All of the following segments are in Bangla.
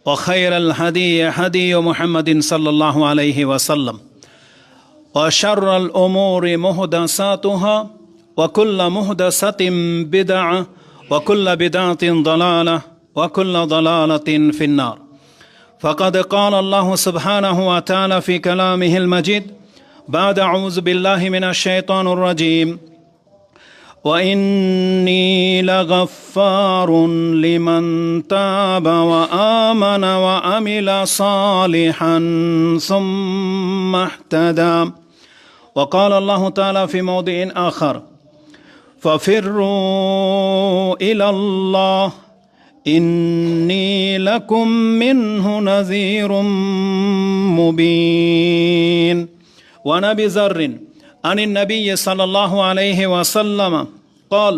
وخير الهدي هدي محمد صلى الله عليه وسلم وشر الأمور محدثاتها وكل محدثة بدعة وكل بدعة ضلالة وكل ضلالة في النار فقد قال الله سبحانه وتعالى في كلامه المجيد بعد أعوذ بالله من الشيطان الرجيم وإني لغفار لمن تاب وآمن وعمل صالحا ثم اهتدى وقال الله تعالى في موضع آخر ففروا إلى الله إني لكم منه نذير مبين وعن أبي ذر عن النبي صلى الله عليه وسلم قال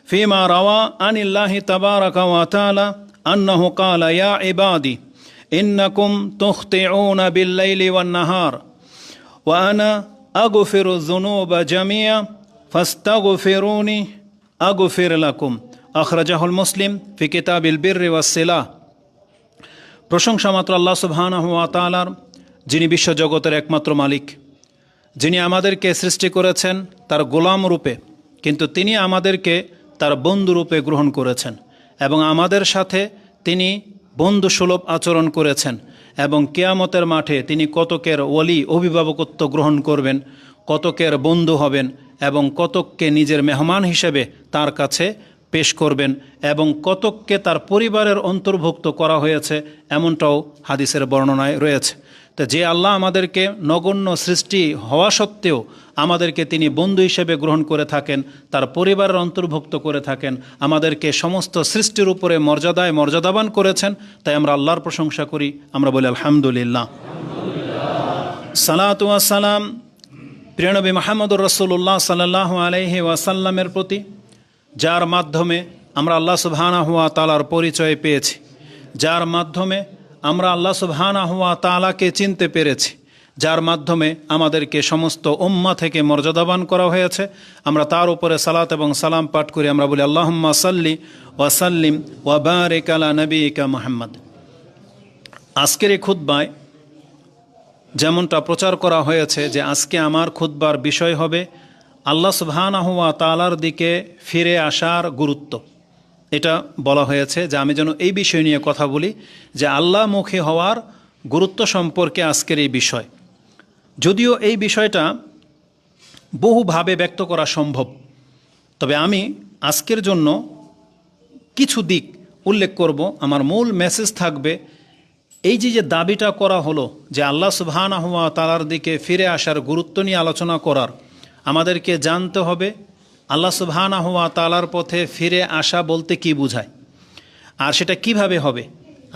فيما روى عن الله تبارك وتعالى أنه قال يا عبادي إنكم تخطئون بالليل والنهار وأنا أغفر الذنوب جميعا فاستغفروني أغفر لكم أخرجه المسلم في كتاب البر والصلة প্রশংসা মাত্র আল্লাহ সুবহানাহু ওয়া তাআলার, যিনি বিশ্বজগতের একমাত্র মালিক, যিনি আমাদেরকে সৃষ্টি করেছেন তার গোলাম রূপে, কিন্তু তিনি আমাদেরকে তার বন্ধু রূপে গ্রহণ করেছেন এবং আমাদের সাথে তিনি বন্ধুসুলভ আচরণ করেছেন এবং কিয়ামতের মাঠে তিনি কতকের ওলি অভিভাবকত্ব গ্রহণ করবেন, কতকের বন্ধু হবেন এবং কতককে নিজের মেহমান হিসেবে তার কাছে পেশ করবেন এবং কতককে তার পরিবারের অন্তর্ভুক্ত করা হয়েছে এমনটাও হাদিসের বর্ণনায় রয়েছে। তো যে আল্লাহ আমাদেরকে নগণ্য সৃষ্টি হওয়া সত্ত্বেও আমাদেরকে তিনি বন্ধু হিসেবে গ্রহণ করে থাকেন, তার পরিবারের অন্তর্ভুক্ত করে থাকেন, আমাদেরকে সমস্ত সৃষ্টির উপরে মর্যাদায় মর্যাদাবান করেছেন, তাই আমরা আল্লাহর প্রশংসা করি, আমরা বলি আলহামদুলিল্লাহ। সালাতু ওয়াস সালাম প্রিয় নবী মুহাম্মদুর রাসূলুল্লাহ সাল্লাল্লাহু আলাইহি ওয়াসাল্লামের প্রতি, যার মাধ্যমে আমরা আল্লাহ সুবহানাহু ওয়া তাআলার পরিচয় পেয়েছি, যার মাধ্যমে আমরা আল্লাহ সুবহানাহু ওয়া তাআলাকে চিনতে পেরেছি, যার মাধ্যমে আমাদেরকে সমস্ত উম্মাহ থেকে মর্যাদাবান করা হয়েছে, আমরা তার উপরে সালাত এবং সালাম পাঠ করি, আমরা বলি আল্লাহুম্মা সাল্লি ওয়া সাল্লিম ওয়া বারিক আলা নবিয়িকা মুহাম্মদ। আজকের এই খুতবায় যেমনটা প্রচার করা হয়েছে যে আজকে আমার খুতবার বিষয় হবে আল্লাহ সুবহানাহু ওয়া তাআলার দিকে ফিরে আসার গুরুত্ব। এটা বলা হয়েছে যে আমি যেন এই বিষয় নিয়ে কথা বলি, যে আল্লাহমুখী হওয়ার গুরুত্ব সম্পর্কে আজকের এই বিষয়। যদিও এই বিষয়টা বহুভাবে ব্যক্ত করা সম্ভব, তবে আমি আজকের জন্য কিছু দিক উল্লেখ করব। আমার মূল মেসেজ থাকবে এই যে দাবিটা করা হলো যে আল্লাহ সুবহানাহু ওয়া তাআলার দিকে ফিরে আসার গুরুত্ব নিয়ে আলোচনা করার, আমাদেরকে জানতে হবে আল্লাহ সুবহানাহু ওয়া তাআলার পথে ফিরে আসা বলতে কি বোঝায় আর সেটা কিভাবে হবে,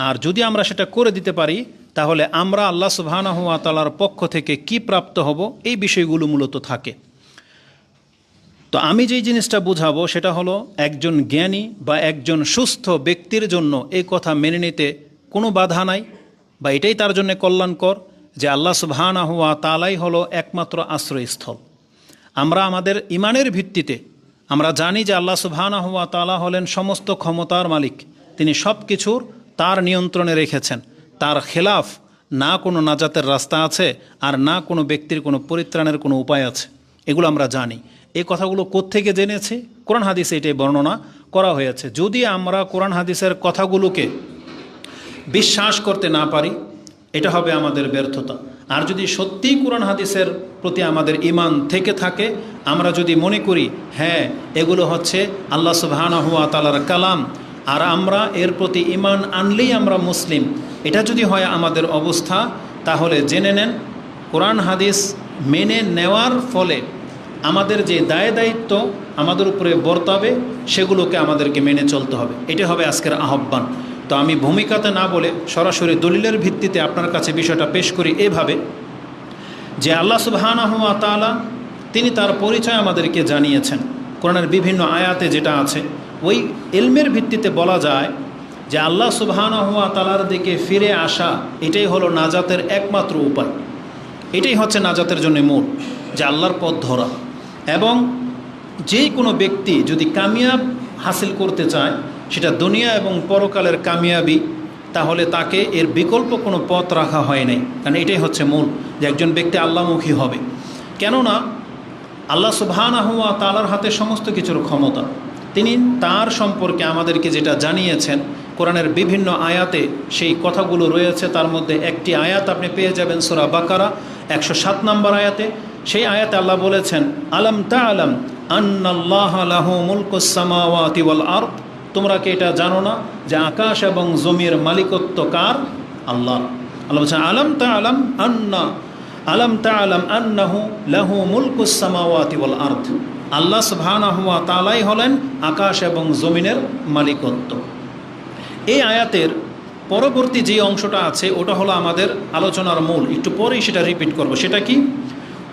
আর যদি আমরা সেটা করে দিতে পারি তাহলে আমরা আল্লাহ সুবহানাহু ওয়া তাআলার পক্ষ থেকে কি প্রাপ্ত হব, এই বিষয়গুলো মূলত থাকে। তো আমি যেই জিনিসটা বুঝাবো সেটা হলো একজন জ্ঞানী বা একজন সুস্থ ব্যক্তির জন্য এই কথা মেনে নিতে কোনো বাধা নাই, বা এটাই তার জন্য কল্যাণকর যে আল্লাহ সুবহানাহু ওয়া তাআলাই হলো একমাত্র আশ্রয়স্থল। আমরা আমাদের ইমানের ভিত্তিতে আমরা জানি যে আল্লাহ সুবহানাহু ওয়া তাআলা হলেন সমস্ত ক্ষমতার মালিক, তিনি সব কিছুর তার নিয়ন্ত্রণে রেখেছেন, তার খেলাফ না কোনো নাজাতের রাস্তা আছে আর না কোনো ব্যক্তির কোনো পরিত্রাণের কোনো উপায় আছে, এগুলো আমরা জানি। এই কথাগুলো কোত্থেকে জেনেছি? কোরআন হাদিসে এটাই বর্ণনা করা হয়েছে। যদি আমরা কোরআন হাদিসের কথাগুলোকে বিশ্বাস করতে না পারি, এটা হবে আমাদের ব্যর্থতা। আর যদি সত্যিই কোরআন হাদিসের প্রতি আমাদের ঈমান থেকে থাকে, আমরা যদি মনে করি হ্যাঁ এগুলো হচ্ছে আল্লাহ সুবহানাহু ওয়া তাআলার কালাম আর আমরা এর প্রতি ঈমান আনলেই আমরা মুসলিম, এটা যদি হয় আমাদের অবস্থা, তাহলে জেনে নেন কোরআন হাদিস মেনে নেওয়ার ফলে আমাদের যে দায় দায়িত্ব আমাদের উপরে বর্তাবে সেগুলোকে আমাদেরকে মেনে চলতে হবে। এটা হবে আজকের আহ্বান। তো আমি ভূমিকাতে না বলে সরাসরি দলিলের ভিত্তিতে আপনার কাছে বিষয়টা পেশ করি এভাবে যে আল্লাহ সুবহানাহু ওয়া তাআলা তিনি তার পরিচয় আমাদেরকে জানিয়েছেন। কোরআনের বিভিন্ন আয়াতে যেটা আছে ওই ইলমের ভিত্তিতে বলা যায় যে আল্লাহ সুবহানাহু ওয়া তাআলার দিকে ফিরে আসা এটাই হলো নাজাতের একমাত্র উপায়, এটাই হচ্ছে নাজাতের জন্য মূল, যে আল্লাহর পথ ধরা। এবং যে কোনো ব্যক্তি যদি কামিয়াব হাসিল করতে চায়, সেটা দুনিয়া এবং পরকালের কামিয়াবি তাহলে তাকে এর বিকল্প কোনো পথ রাখা হয় নাই, কারণ এটাই হচ্ছে মূল, যে একজন ব্যক্তি আল্লাহমুখী হবে। কেননা আল্লাহ সুবহানাহু ওয়া তাআলার হাতে সমস্ত কিছুর ক্ষমতা। তিনি তার সম্পর্কে আমাদেরকে যেটা জানিয়েছেন কোরআনের বিভিন্ন আয়াতে সেই কথাগুলো রয়েছে। তার মধ্যে একটি আয়াত আপনি পেয়ে যাবেন সূরা বাকারা 107 নম্বর আয়াতে। সেই আয়াতে আল্লাহ বলেছেন, আলাম তা'লাম আন্নাল্লাহা লাহু মুলকুস সামাওয়াতি ওয়াল আরদ, তোমরা কি এটা জানো না যে আকাশ এবং জমির মালিকত্ব কার? আল্লাহ। আল্লাহ বলছেন আলাম তা'লাম আন্নাহু লাহু মুলকুস সামাওয়াতি ওয়াল আরদ, আল্লাহ সুবহানাহু ওয়া তাআলাই হলেন আকাশ এবং জমিনের মালিকত্ব। এই আয়াতের পরবর্তী যে অংশটা আছে ওটা হলো আমাদের আলোচনার মূল, একটু পরেই সেটা রিপিট করব। সেটা কি?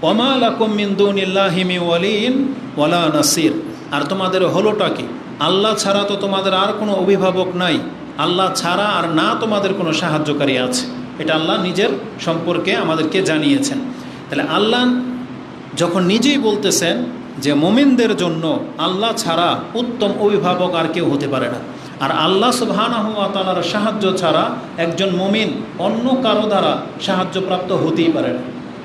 ওমা লাকুম মিন দুনিল্লাহি মিন ওয়ালিয়্যিন ওয়ালা নাসির, আর তোমাদের হলোটা কি? আল্লাহ ছাড়া তো তোমাদের আর কোনো অভিভাবক নাই, আল্লাহ ছাড়া আর না তোমাদের কোনো সাহায্যকারী আছে। এটা আল্লাহ নিজের সম্পর্কে আমাদেরকে জানিয়েছেন। তাহলে আল্লাহ যখন নিজেই বলতেছেন যে মুমিনদের জন্য আল্লাহ ছাড়া উত্তম অভিভাবক আর কেউ হতে পারে না, আর আল্লাহ সুবহানাহু ওয়া তাআলার সাহায্য ছাড়া একজন মুমিন অন্য কারো দ্বারা সাহায্যপ্রাপ্ত হতেই পারে না।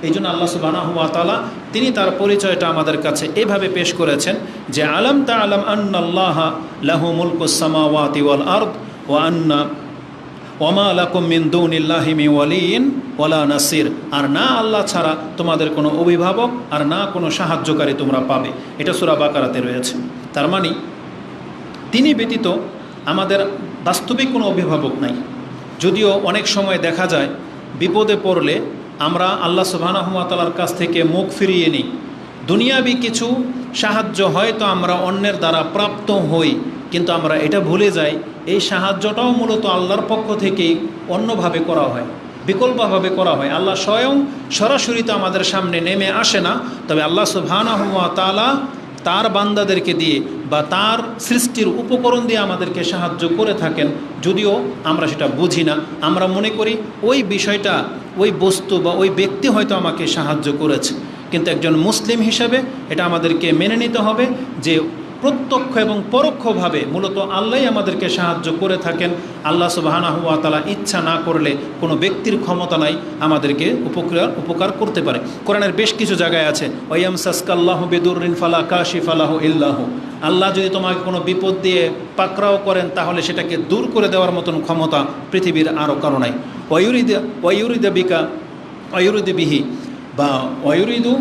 এই জন্য আল্লাহ সুবহানাহু ওয়া তাআলা তিনি তার পরিচয়টা আমাদের কাছে এভাবে পেশ করেছেন যে আলাম তা'লাম আন্নাল্লাহা লাহু মুলকুস সামাওয়াতি ওয়াল আরদ ওয়া আন্না ওমা লাকুম মিন দুনিল্লাহি মিন ওয়ালিয়্যিন ওয়ালা নাসির, আর না আল্লাহ ছাড়া তোমাদের কোনো অভিভাবক আর না কোনো সাহায্যকারী তোমরা পাবে। এটা সূরা বাকারাতে রয়েছে। তার মানে তিনি ব্যতীত আমাদের বাস্তবিক কোনো অভিভাবক নাই। যদিও অনেক সময় দেখা যায় বিপদে পড়লে আমরা আল্লাহ সুবহানাহু ওয়া তাআলার কাছ থেকে মুখ ফিরিয়ে নিই। দুনিয়াবি কিছু সাহায্য হয়তো আমরা অন্যের দ্বারা প্রাপ্ত হই, কিন্তু আমরা এটা ভুলে যাই এই সাহায্যটাও মূলত আল্লাহর পক্ষ থেকেই অন্যভাবে করা হয়, বিকল্পভাবে করা হয়। আল্লাহ স্বয়ং সরাসরি তো আমাদের সামনে নেমে আসে না, তবে আল্লাহ সুবহানাহু ওয়া তাআলা তার বান্দাদেরকে দিয়ে বা তার সৃষ্টির উপকরণ দিয়ে আমাদেরকে সাহায্য করে থাকেন। যদিও আমরা সেটা বুঝি না, আমরা মনে করি ওই বিষয়টা, ওই বস্তু বা ওই ব্যক্তি হয়তো আমাকে সাহায্য করেছে, কিন্তু একজন মুসলিম হিসেবে এটা আমাদেরকে মেনে নিতে হবে যে প্রত্যক্ষ এবং পরোক্ষভাবে মূলত আল্লাহই আমাদেরকে সাহায্য করে থাকেন। আল্লাহ সুবহানাহু ওয়া তাআলা ইচ্ছা না করলে কোনো ব্যক্তির ক্ষমতা নাই আমাদেরকে উপকার করতে পারে। কোরআনের বেশ কিছু জায়গায় আছে, ওয়ায়ামসাসকাল্লাহু বিদুররিন ফালা কাশিফা লাহু ইল্লাহু, আল্লাহ যদি তোমাকে কোনো বিপদ দিয়ে পাকড়াও করেন তাহলে সেটাকে দূর করে দেওয়ার মতন ক্ষমতা পৃথিবীর আরও কারো নাই। ওয়ায়ুরিদু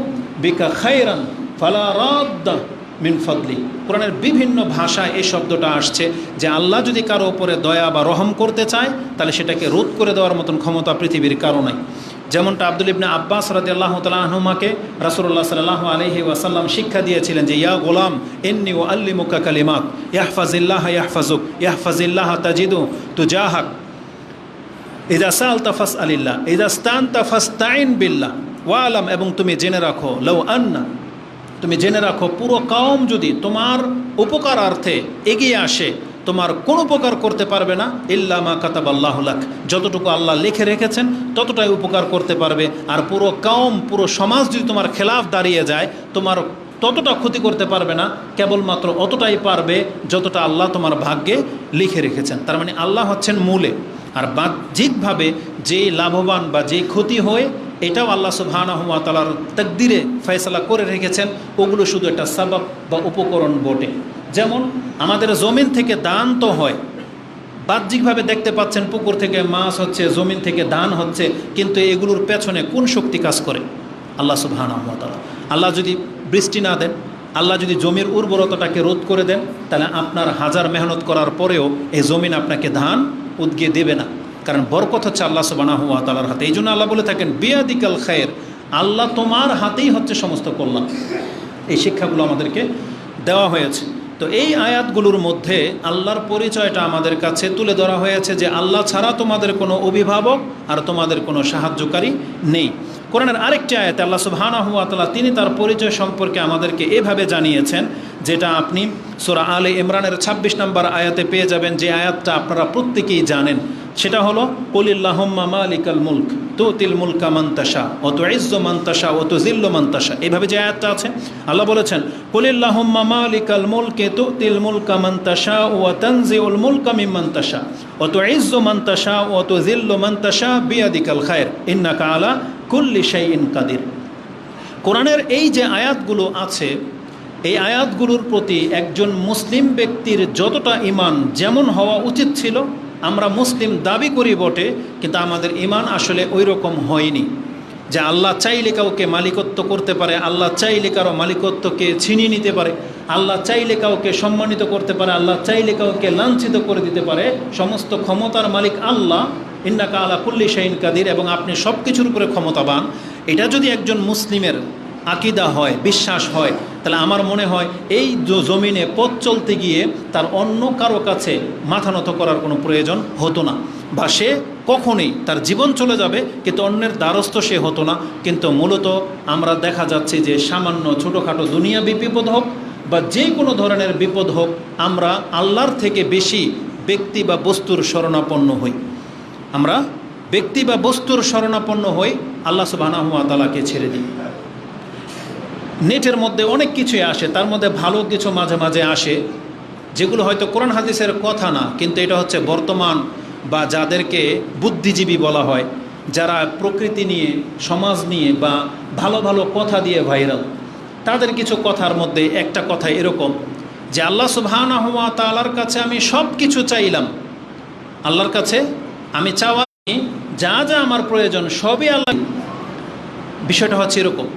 বিকা খায়রান ফালা রাদ্দা মিন ফাদলি। কোরআনের বিভিন্ন ভাষায় এই শব্দটা আসছে যে আল্লাহ যদি কারো উপরে দয়া বা রহম করতে চায় তাহলে সেটাকে রোধ করে দেওয়ার মতন ক্ষমতা পৃথিবীর কারো নাই। যেমনটা আব্দুল ইবনে আব্বাস রাদিয়াল্লাহু তাআলা আনহুমাকে রাসূলুল্লাহ সাল্লাল্লাহু আলাইহি ওয়াসাল্লাম শিক্ষা দিয়েছিলেন যে ইয়া গোলাম ইন্নী উআল্লিমুকা কালিমাত ইয়াহফাজিল্লাহা ইয়াহফাজুক ইয়াহফাজিল্লাহা তাজিদু তুজাহাক ইযা সাআলতা ফাসআলিল্লাহ ইযা ইসতানতা ফাসতাইন বিল্লাহ ওয়ালাম, এবং তুমি জেনে রাখো লাউ আন্না, তুমি জেনে রাখো পুরো কওম যদি তোমার উপকারার্থে এগিয়ে আসে তোমার কোনো উপকার করতে পারবে না ইল্লা মা কাতাবাল্লাহু লাক, যতটুকু আল্লাহ লিখে রেখেছেন ততটাই উপকার করতে পারবে। আর পুরো কওম, পুরো সমাজ যদি তোমার খেলাফ দাঁড়িয়ে যায় তোমার ততটা ক্ষতি করতে পারবে না, কেবলমাত্র অতটাই পারবে যতটা আল্লাহ তোমার ভাগ্যে লিখে রেখেছেন। তার মানে আল্লাহ হচ্ছেন মূলে, আর বাহ্যিকভাবে যেই লাভবান বা যেই ক্ষতি হয় এটাও আল্লাহ সুবহানাহু ওয়া তাআলার তাকদিরে ফয়সালা করে রেখেছেন। ওগুলো শুধু একটা সাবাব বা উপকরণ বটে। যেমন আমাদের জমিন থেকে দান তো হয়, বাহ্যিকভাবে দেখতে পাচ্ছেন পুকুর থেকে মাছ হচ্ছে, জমিন থেকে দান হচ্ছে, কিন্তু এগুলোর পেছনে কোন শক্তি কাজ করে? আল্লাহ সুবহানাহু ওয়া তাআলা। আল্লাহ যদি বৃষ্টি না দেন, আল্লাহ যদি জমির উর্বরতাটাকে রোধ করে দেন, তাহলে আপনার হাজার মেহনত করার পরেও এই জমিন আপনাকে ধান উদ্গিয়ে দেবে না, কারণ বরকত হচ্ছে আল্লাহ সুবহানাহু ওয়া তাআলার হাতে। এই জন্য আল্লাহ বলে থাকেন বিয়াদিকাল খায়র, আল্লাহ তোমার হাতেই হচ্ছে সমস্ত কল্যাণ। এই শিক্ষাগুলো আমাদেরকে দেওয়া হয়েছে। তো এই আয়াতগুলোর মধ্যে আল্লাহর পরিচয়টা আমাদের কাছে তুলে ধরা হয়েছে যে আল্লাহ ছাড়া তোমাদের কোনো অভিভাবক আর তোমাদের কোনো সাহায্যকারী নেই। কোরআনের আরেকটি আয়াতে আল্লাহ সুবহানাহু ওয়া তাআলা তিনি তার পরিচয় সম্পর্কে আমাদেরকে এভাবে জানিয়েছেন, যেটা আপনি সূরা আলে ইমরানের 26 নম্বর আয়াতে পেয়ে যাবেন, যে আয়াতটা আপনারা প্রত্যেকেই জানেন। সেটা হলো কুলিল্লাহুম্মা মালিকাল মুলক তুতিল মুলকা মান তাশা ওয়া তুইজ্জু মান তাশা ওয়া তুযিল্লু মান তাশা। এইভাবে যে আয়াতটা আছে, আল্লাহ বলেছেন কুলিল্লাহুম্মা মালিকাল মুলকি তুতিল মুলকা মান তাশা ওয়া তানজিউল মুলকা মিম্মান তাশা ওয়া তুইজ্জু মান তাশা ওয়া তুযিল্লু মান তাশা বিয়াদিকাল খায়র ইন্নাকা আলা কুল্লি শাইইন কাদির। কোরআনের এই যে আয়াতগুলো আছে, এই আয়াতগুলোর প্রতি একজন মুসলিম ব্যক্তির যতটা ঈমান যেমন হওয়া উচিত ছিল, আমরা মুসলিম দাবি করি বটে, কিন্তু আমাদের ঈমান আসলে ওই রকম হয়নি। যে আল্লাহ চাইলে কাউকে মালিকত্ব করতে পারে, আল্লাহ চাইলে কারো মালিকত্বকে ছিনিয়ে নিতে পারে, আল্লাহ চাইলে কাউকে সম্মানিত করতে পারে, আল্লাহ চাইলে কাউকে লাঞ্ছিত করে দিতে পারে। সমস্ত ক্ষমতার মালিক আল্লাহ, ইন্নাকা আলা কুল্লি শাইইন কাদির, এবং আপনি সব কিছুর উপরে ক্ষমতাবান। এটা যদি একজন মুসলিমের আকিদা হয়, বিশ্বাস হয়, তাহলে আমার মনে হয় এই জমিনে পথ চলতে গিয়ে তার অন্য কারো কাছে মাথা নত করার কোনো প্রয়োজন হতো না, বা সে কখনোই তার জীবন চলে যাবে কিন্তু অন্যের দ্বারস্থ সে হতো না। কিন্তু মূলত আমরা দেখা যাচ্ছে যে সামান্য ছোটোখাটো দুনিয়াবি বিপদ হোক বা যে কোনো ধরনের বিপদ হোক, আমরা আল্লাহর থেকে বেশি ব্যক্তি বা বস্তুর শরণাপন্ন হই। আমরা ব্যক্তি বা বস্তুর শরণাপন্ন হই, আল্লাহ সুবহানাহু ওয়া তাআলাকে ছেড়ে দিই। নেটের মধ্যে অনেক কিছুই আসে, তার মধ্যে ভালো কিছু মাঝে মাঝে আসে যেগুলো হয়তো কোরআন হাদিসের কথা না, কিন্তু এটা হচ্ছে বর্তমান বা যাদেরকে বুদ্ধিজীবী বলা হয়, যারা প্রকৃতি নিয়ে, সমাজ নিয়ে বা ভালো ভালো কথা দিয়ে ভাইরাল, তাদের কিছু কথার মধ্যে একটা কথা এরকম যে আল্লাহ সুবহানাহু ওয়া তাআলার কাছে আমি সব কিছু চাইলাম, আল্লাহর কাছে আমি চাওয়া যা যা আমার প্রয়োজন সবই আল্লাহ। বিষয়টা হচ্ছে এরকম,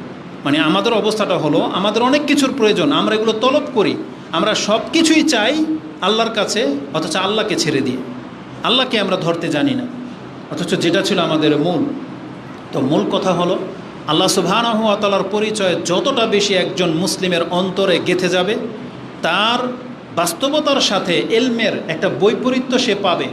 মানে আমাদের অবস্থাটা হলো আমাদের অনেক কিছুর প্রয়োজন, আমরা এগুলো তলব করি, আমরা সব কিছুই চাই আল্লাহর কাছে, অথচ আল্লাহকে ছেড়ে দিয়ে আল্লাহকে আমরা ধরতে জানি না, অথচ যেটা ছিল আমাদের মূল। তো মূল কথা হলো আল্লাহ সুবহানাহু ওয়া তাআলার পরিচয় যতটা বেশি একজন মুসলিমের অন্তরে গেঁথে যাবে, তার বাস্তবতার সাথে এলমের একটা বৈপরীত্য সে পাবে।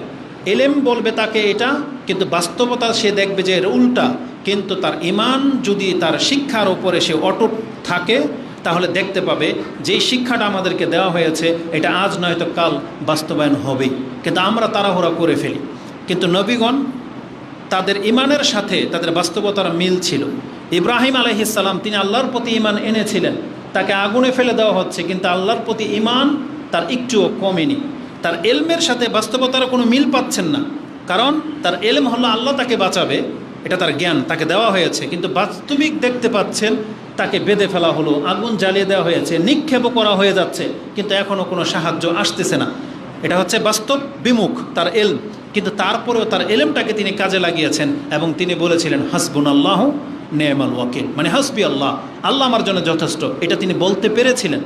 এলেম বলবে তাকে এটা, কিন্তু বাস্তবতা সে দেখবে যে এর উল্টা। কিন্তু তার ঈমান যদি তার শিক্ষার উপরে সে অটুট থাকে, তাহলে দেখতে পাবে যেই শিক্ষাটা আমাদেরকে দেওয়া হয়েছে এটা আজ নয়তো কাল বাস্তবায়ন হবেই। কিন্তু আমরা তাড়াহুড়া করে ফেলি। কিন্তু নবীগণ তাদের ঈমানের সাথে তাদের বাস্তবতার মিল ছিল। ইব্রাহিম আলাইহিস সালাম তিনি আল্লাহর প্রতি ঈমান এনেছিলেন, তাকে আগুনে ফেলে দেওয়া হচ্ছে, কিন্তু আল্লাহর প্রতি ঈমান তার একটুও কমেনি। তার এলমের সাথে বাস্তবতার কোনো মিল পাচ্ছেন না, কারণ তার এলম হলো আল্লাহ তাকে বাঁচাবে, এটা তার জ্ঞান, তাকে দেওয়া হয়েছে। কিন্তু বাস্তবিক দেখতে পাচ্ছেন তাকে বেঁধে ফেলা হলো, আগুন জ্বালিয়ে দেওয়া হয়েছে, নিক্ষেপও করা হয়ে যাচ্ছে, কিন্তু এখনও কোনো সাহায্য আসতেছে না। এটা হচ্ছে বাস্তব বিমুখ তার এলম। কিন্তু তারপরেও তার এলমটাকে তিনি কাজে লাগিয়েছেন এবং তিনি বলেছিলেন হাসবুনাল্লাহু নি'মাল ওয়াকিল, মানে হাসবি আল্লাহ, আল্লাহ আমার জন্য যথেষ্ট, এটা তিনি বলতে পেরেছিলেন।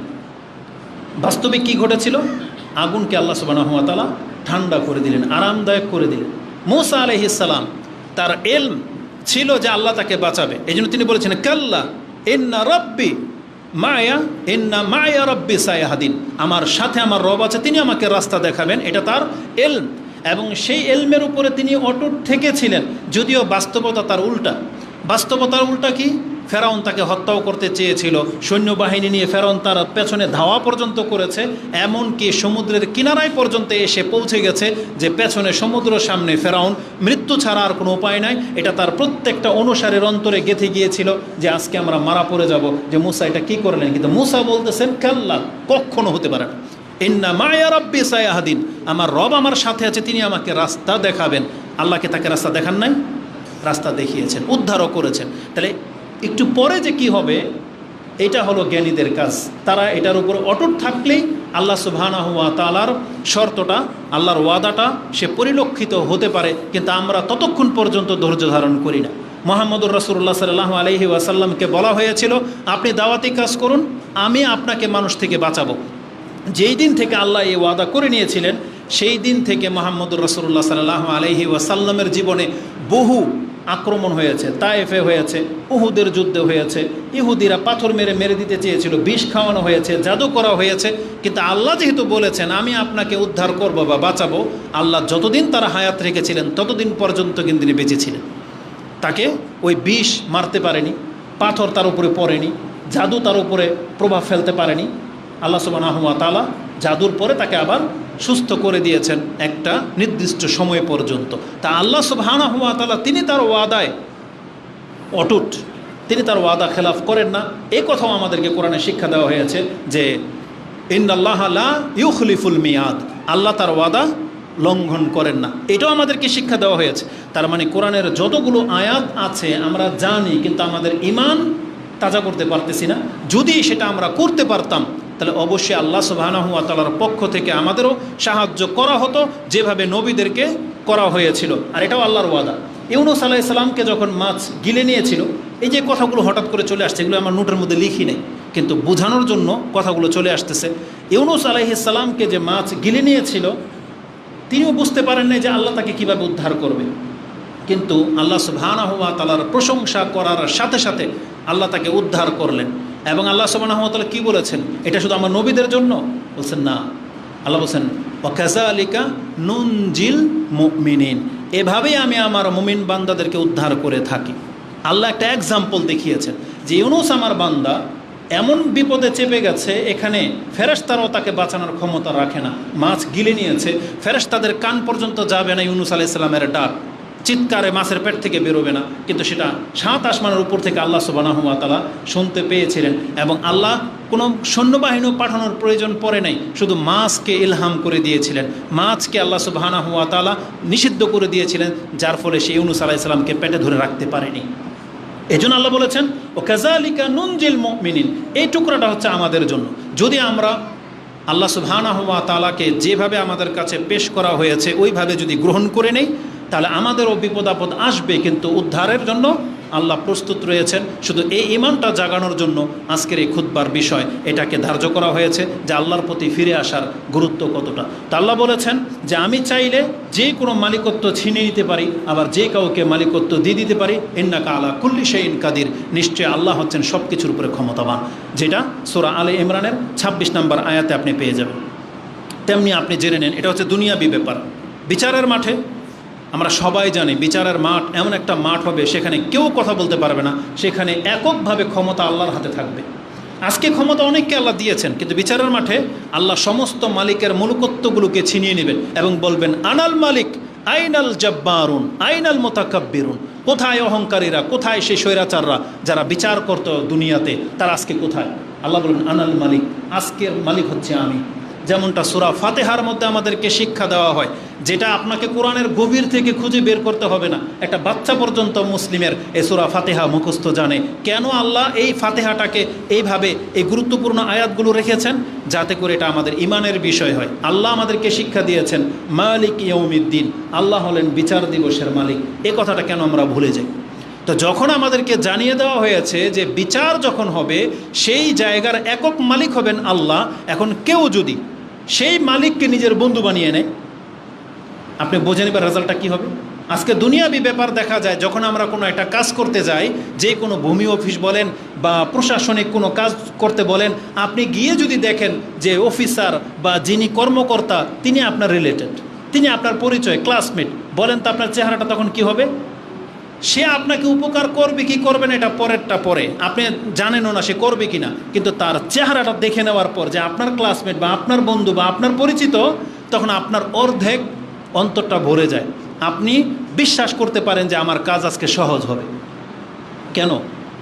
বাস্তবিক কি ঘটেছিল? আগুনকে আল্লাহ সুবহানাহু ওয়া তাআলা ঠান্ডা করে দিলেন, আরামদায়ক করে দিলেন। মূসা আলাইহিস সালাম তার এলম ছিল যে আল্লাহ তাকে বাঁচাবে, এই জন্য তিনি বলেছেন কাল্লা ইন্না রাব্বি মায়া ইন্না মায়া রাব্বি সায়াহদিন, আমার সাথে আমার রব আছে, তিনি আমাকে রাস্তা দেখাবেন। এটা তার এলম, এবং সেই এলমের উপরে তিনি অটুট থেকেছিলেন, যদিও বাস্তবতা তার উল্টা। বাস্তবতার উল্টা কি? ফেরাউন তাকে হত্যাও করতে চেয়েছিল, সৈন্যবাহিনী নিয়ে ফেরাউন তার পেছনে ধাওয়া পর্যন্ত করেছে, এমনকি সমুদ্রের কিনারায় পর্যন্ত এসে পৌঁছে গেছে যে পেছনে সমুদ্র, সামনে ফেরাউন, মৃত্যু ছাড়া আর কোনো উপায় নাই। এটা তার প্রত্যেকটা অনুসারীর অন্তরে গেঁথে গিয়েছিল যে আজকে আমরা মারা পড়ে যাব, যে মুসা এটা কী করলেন। কিন্তু মুসা বলতেছেন কাল্লা, কখনো হতে পারে না, ইন্না মায়া রাব্বি সায়াহদিন, আমার রব আমার সাথে আছে, তিনি আমাকে রাস্তা দেখাবেন। আল্লাহকে তাকে রাস্তা দেখান নাই? রাস্তা দেখিয়েছেন, উদ্ধারও করেছেন। তাহলে একটু পরে যে কি হবে, এটা হলো জ্ঞানীদের কাজ। তারা এটার উপর অটুট থাকলেই আল্লাহ সুবহানাহু ওয়া তাআলার শর্তটা, আল্লাহর ওয়াদাটা সে পরিলক্ষিত হতে পারে। কিন্তু আমরা ততক্ষণ পর্যন্ত ধৈর্য ধারণ করি না। মুহাম্মদুর রাসূলুল্লাহ সাল্লাল্লাহু আলাইহি ওয়াসাল্লামকে বলা হয়েছিল আপনি দাওয়াতি কাজ করুন, আমি আপনাকে মানুষ থেকে বাঁচাবো। যেই দিন থেকে আল্লাহ এই ওয়াদা করে নিয়েছিলেন, সেই দিন থেকে মুহাম্মদুর রাসূলুল্লাহ সাল্লাল্লাহু আলাইহি ওয়াসাল্লামের জীবনে বহু আক্রমণ হয়েছে, তায়েফে হয়েছে, উহুদের যুদ্ধে হয়েছে, ইহুদিরা পাথর মেরে মেরে দিতে চেয়েছিল, বিষ খাওয়ানো হয়েছে, জাদু করা হয়েছে। কিন্তু আল্লাহ যেহেতু বলেছেন আমি আপনাকে উদ্ধার করব বা বাঁচাবো, আল্লাহ যতদিন তারা হায়াত রেখেছিলেন ততদিন পর্যন্ত কিন্তু তিনি বেঁচেছিলেন। তাকে ওই বিষ মারতে পারেনি, পাথর তার উপরে পড়েনি, জাদু তার উপরে প্রভাব ফেলতে পারেনি। আল্লাহ সুবহানাহু ওয়া তাআলা জাদুর পরে তাকে আবার সুস্থ করে দিয়েছেন একটা নির্দিষ্ট সময় পর্যন্ত। তা আল্লাহ সুবহানাহু ওয়া তাআলা তিনি তার ওয়াদায় অটুট, তিনি তার ওয়াদা খেলাফ করেন না। এই কথাও আমাদেরকে কোরআনে শিক্ষা দেওয়া হয়েছে যে ইন্নাল্লাহা লা ইউখলিফুল মিয়াদ, আল্লাহ তার ওয়াদা লঙ্ঘন করেন না। এটাও আমাদেরকে শিক্ষা দেওয়া হয়েছে। তার মানে কোরআনের যতগুলো আয়াত আছে আমরা জানি, কিন্তু আমাদের ঈমান তাজা করতে পারতেছি না। যদি সেটা আমরা করতে পারতাম তাহলে অবশ্যই আল্লাহ সুবহানাহু ওয়া তাআলার পক্ষ থেকে আমাদেরও সাহায্য করা হতো, যেভাবে নবীদেরকে করা হয়েছিল। আর এটাও আল্লাহর ওয়াদা। ইউনূস আলাইহিস সালামকে যখন মাছ গিলে নিয়েছিল, এই যে কথাগুলো হঠাৎ করে চলে আসছে, এগুলো আমার নোটের মধ্যে লিখি নেই, কিন্তু বোঝানোর জন্য কথাগুলো চলে আসতেছে। ইউনূস আলাইহিস সালামকে যে মাছ গিলে নিয়েছিল, তিনিও বুঝতে পারেন না যে আল্লাহ তাকে কীভাবে উদ্ধার করবে, কিন্তু আল্লাহ সুবহানাহু ওয়া তাআলার প্রশংসা করার সাথে সাথে আল্লাহ তাকে উদ্ধার করলেন। এবং আল্লাহ সুবহানাহু ওয়া তাআলা কী বলেছেন, এটা শুধু আমার নবীদের জন্য বলছেন না, আল্লাহ বলছেন ওয়া কাযালিকা নুনজিল মুমিনিন, এভাবেই আমি আমার মুমিন বান্দাদেরকে উদ্ধার করে থাকি। আল্লাহ একটা এক্সাম্পল দেখিয়েছেন যে ইউনূস আমার বান্দা এমন বিপদে চেপে গেছে, এখানে ফেরেশতারাও তাকে বাঁচানোর ক্ষমতা রাখে না, মাছ গিলে নিয়েছে, ফেরেশতাদের কান পর্যন্ত যাবে না ইউনূস আলাইহিস সালামের ডাক, চিৎকারে মাছের পেট থেকে বেরোবে না, কিন্তু সেটা 7 আসমানের উপর থেকে আল্লাহ সুবহানাহু ওয়া তাআলা শুনতে পেয়েছিলেন। এবং আল্লাহ কোনো সৈন্যবাহিনী পাঠানোর প্রয়োজন পড়ে নাই, শুধু মাছকে ইলহাম করে দিয়েছিলেন, মাছকে আল্লাহ সুবহানাহু ওয়া তাআলা নিষিদ্ধ করে দিয়েছিলেন, যার ফলে সে ইউনূস আলাইহিস সালামকে পেটে ধরে রাখতে পারেনি। এই জন্য আল্লাহ বলেছেন ও কাযালিকা নুনজিল মুমিনিন, এই টুকরাটা হচ্ছে আমাদের জন্য। যদি আমরা আল্লাহ সুবহানাহু ওয়া তাআলাকে যেভাবে আমাদের কাছে পেশ করা হয়েছে ওইভাবে যদি গ্রহণ করে নেই, তাহলে আমাদেরও বিপদ আপদ আসবে, কিন্তু উদ্ধারের জন্য আল্লাহ প্রস্তুত রয়েছেন। শুধু এই ঈমানটা জাগানোর জন্য আজকের এই খুতবার বিষয়, এটাকে ধার্য করা হয়েছে যে আল্লাহর প্রতি ফিরে আসার গুরুত্ব কতটা। তা আল্লাহ বলেছেন যে আমি চাইলে যে কোনো মালিকত্ব ছিনিয়ে নিতে পারি, আবার যে কাউকে মালিকত্ব দিয়ে দিতে পারি। ইন্নাকা আলা কুল্লি শাইইন কাদির, নিশ্চয় আল্লাহ হচ্ছেন সব কিছুর উপরে ক্ষমতাবান, যেটা সূরা আলে ইমরানের 26 নম্বর আয়াতে আপনি পেয়ে যাবেন। তেমনি আপনি জেনে নেন, এটা হচ্ছে দুনিয়াবি ব্যাপার। বিচারের মাঠে আমরা সবাই জানি বিচারের মাঠ এমন একটা মাঠ হবে, সেখানে কেউ কথা বলতে পারবে না, সেখানে এককভাবে ক্ষমতা আল্লাহর হাতে থাকবে। আজকে ক্ষমতা অনেককে আল্লাহ দিয়েছেন, কিন্তু বিচারের মাঠে আল্লাহ সমস্ত মালিকের মূলকত্বগুলোকে ছিনিয়ে নেবেন এবং বলবেন আনাল মালিক আইনাল জব্বারুন আইনাল মুতাকাব্বিরুন, কোথায় অহংকারীরা, কোথায় সেই স্বৈরাচাররা যারা বিচার করত দুনিয়াতে, তারা আজকে কোথায়? আল্লাহ বলবেন আনাল মালিক, আজকের মালিক হচ্ছে আমি। যেমনটা সূরা ফাতিহার মধ্যে আমাদেরকে শিক্ষা দেওয়া হয়, যেটা আপনাকে কোরআনের গভীর থেকে খুঁজে বের করতে হবে না, একটা বাচ্চা পর্যন্ত মুসলিমের এই সূরা ফাতিহা মুখস্থ জানে। কেন আল্লাহ এই ফাতিহাটাকে এইভাবে এই গুরুত্বপূর্ণ আয়াতগুলো রেখেছেন? যাতে করে এটা আমাদের ইমানের বিষয় হয়। আল্লাহ আমাদেরকে শিক্ষা দিয়েছেন মালিক ইয়াউমিদ্দিন, আল্লাহ হলেন বিচার দিবসের মালিক। এই কথাটা কেন আমরা ভুলে যাই? তো যখন আমাদেরকে জানিয়ে দেওয়া হয়েছে যে বিচার যখন হবে সেই জায়গার একক মালিক হবেন আল্লাহ, এখন কেউ যদি সেই মালিককে নিজের বন্ধু বানিয়ে নেয়, আপনি বোঝে নেবেন রেজাল্টটা কী হবে। আজকে দুনিয়াবি ব্যাপার দেখা যায়, যখন আমরা কোনো একটা কাজ করতে যাই, যে কোনো ভূমি অফিস বলেন বা প্রশাসনিক কোনো কাজ করতে বলেন, আপনি গিয়ে যদি দেখেন যে অফিসার বা যিনি কর্মকর্তা তিনি আপনার রিলেটেড, তিনি আপনার পরিচয় ক্লাসমেট, বলেন তো আপনার চেহারাটা তখন কি হবে? সে আপনাকে উপকার করবে কি করবে না এটা পরেরটা পরে, আপনি জানেনও না সে করবে কি না, কিন্তু তার চেহারাটা দেখে নেওয়ার পর যে আপনার ক্লাসমেট বা আপনার বন্ধু বা আপনার পরিচিত, তখন আপনার অর্ধেক অন্তরটা ভরে যায়। আপনি বিশ্বাস করতে পারেন যে আমার কাজ আজকে সহজ হবে। কেন?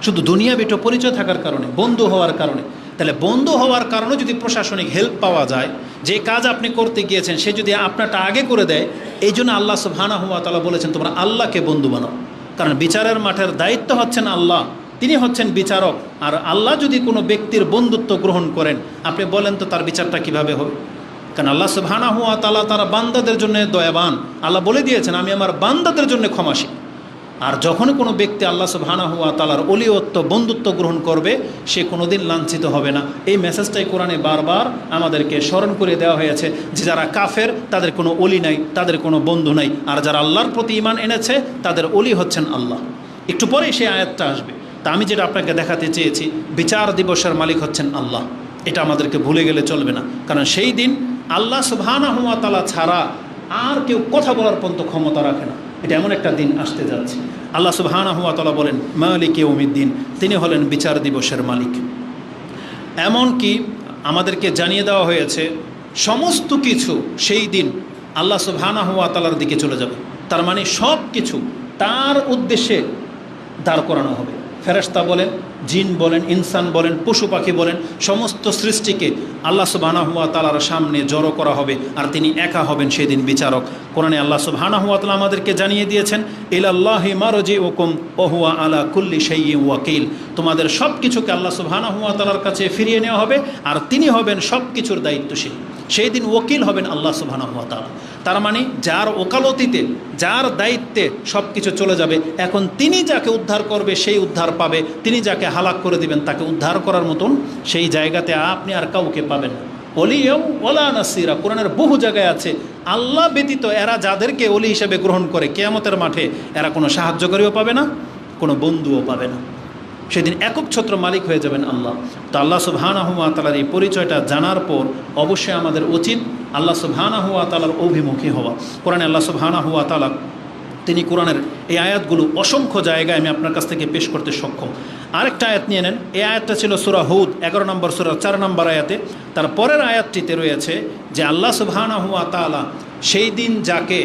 শুধু দুনিয়াবি একটা পরিচয় থাকার কারণে, বন্ধু হওয়ার কারণে। তাহলে বন্ধু হওয়ার কারণে যদি প্রশাসনিক হেল্প পাওয়া যায়, যে কাজ আপনি করতে গিয়েছেন সে যদি আপনারটা আগে করে দেয়, এই জন্য আল্লাহ সুবহানাহু ওয়া তাআলা বলেছেন তোমরা আল্লাহকে বন্ধু বানাও। কারণ বিচারের মাঠের দায়িত্ব হচ্ছেন আল্লাহ, তিনি হচ্ছেন বিচারক। আর আল্লাহ যদি কোনো ব্যক্তির বন্ধুত্ব গ্রহণ করেন, আপনি বলেন তো তার বিচারটা কিভাবে হবে? কারণ আল্লাহ সুবহানাহু ওয়া তাআলা তারা বান্দাদের জন্য দয়াবান। আল্লাহ বলে দিয়েছেন আমি আমার বান্দাদের জন্য ক্ষমাশীল। আর যখন কোনো ব্যক্তি আল্লাহ সুবহানাহু ওয়া তাআলার ওলিয়ত্ব বন্ধুত্ব গ্রহণ করবে, সে কোনোদিন লাঞ্ছিত হবে না। এই মেসেজটাই কোরআনে বারবার আমাদেরকে স্মরণ করে দেওয়া হয়েছে যে যারা কাফের তাদের কোনো ওলি নাই, তাদের কোনো বন্ধু নাই, আর যারা আল্লাহর প্রতি ঈমান এনেছে তাদের ওলি হচ্ছেন আল্লাহ। একটু পরেই সেই আয়াতটা আসবে। তা আমি যেটা আপনাকে দেখাতে চেয়েছি, বিচার দিবসের মালিক হচ্ছেন আল্লাহ, এটা আমাদেরকে ভুলে গেলে চলবে না। কারণ সেই দিন আল্লাহ সুবহানাহু ওয়া তাআলা ছাড়া আর কেউ কথা বলার পর্যন্ত ক্ষমতা রাখে না। এটা এমন একটা দিন আসতে যাচ্ছে। আল্লাহ সুবহানাহু ওয়া তাআলা বলেন মালিক ইয়াউমিদ্দিন, তিনি হলেন বিচার দিবসের মালিক। এমনকি আমাদেরকে জানিয়ে দেওয়া হয়েছে সমস্ত কিছু সেই দিন আল্লাহ সুবহানাহু ওয়া তাআলার দিকে চলে যাবে। তার মানে সব কিছু তার উদ্দেশ্যে দাঁড় করানো হবে। ফেরেশতা বলেন, জিন বলেন, ইনসান বলেন, পশু পাখি বলেন, সমস্ত সৃষ্টিকে আল্লাহ সুবহানাহু ওয়া তাআলার সামনে জড়ো করা হবে, আর তিনি একা হবেন সেদিন বিচারক। কোরআনে আল্লাহ সুবহানাহু ওয়া তাআলা আমাদেরকে জানিয়ে দিয়েছেন, ইলাল্লাহি মারজিউকুম ওয়া হুয়া আলা কুল্লি শাইইন ওয়াকিল। তোমাদের সব কিছুকে আল্লাহ সুবহানাহু ওয়া তাআলার কাছে ফিরিয়ে নেওয়া হবে, আর তিনি হবেন সব কিছুর দায়িত্বশীল। সেই দিন ওকিল হবেন আল্লাহ সুবহানাহু ওয়া তাআলা। তার মানে যার ওকালতিতে, যার দায়িত্বে সব কিছু চলে যাবে, এখন তিনি যাকে উদ্ধার করবে সেই উদ্ধার পাবে, তিনি যাকে হালাক করে দিবেন তাকে উদ্ধার করার মতন সেই জায়গাতে আপনি আর কাউকে পাবেন না। ওলিয়াও ওলা নাসিরা, কোরআনের বহু জায়গায় আছে আল্লাহ ব্যতীত এরা যাদেরকে ওলি হিসেবে গ্রহণ করে, কিয়ামতের মাঠে এরা কোনো সাহায্যকারীও পাবে না, কোনো বন্ধুও পাবে না। সেদিন একক ছত্র মালিক হয়ে যাবেন আল্লাহ। তো আল্লাহ সুবহানাহু ওয়া তাআলার এই পরিচয়টা জানার পর অবশ্যই আমাদের উচিত আল্লাহ সুবহানাহু ওয়া তাআলার অভিমুখী হওয়া। কোরআনে আল্লাহ সুবহানাহু ওয়া তাআলা তিনি কোরআনের এই আয়াতগুলো অসংখ্য জায়গায় আমি আপনার কাছ থেকে পেশ করতে সক্ষম। আরেকটা আয়াত নিয়ে নেন। এই আয়াতটা ছিল সূরা হুদ 11 নম্বর সূরা 4 নম্বর আয়াতে। তার পরের আয়াতটিতে রয়েছে যে আল্লাহ সুবহানাহু ওয়া তাআলা সেই দিন যাকে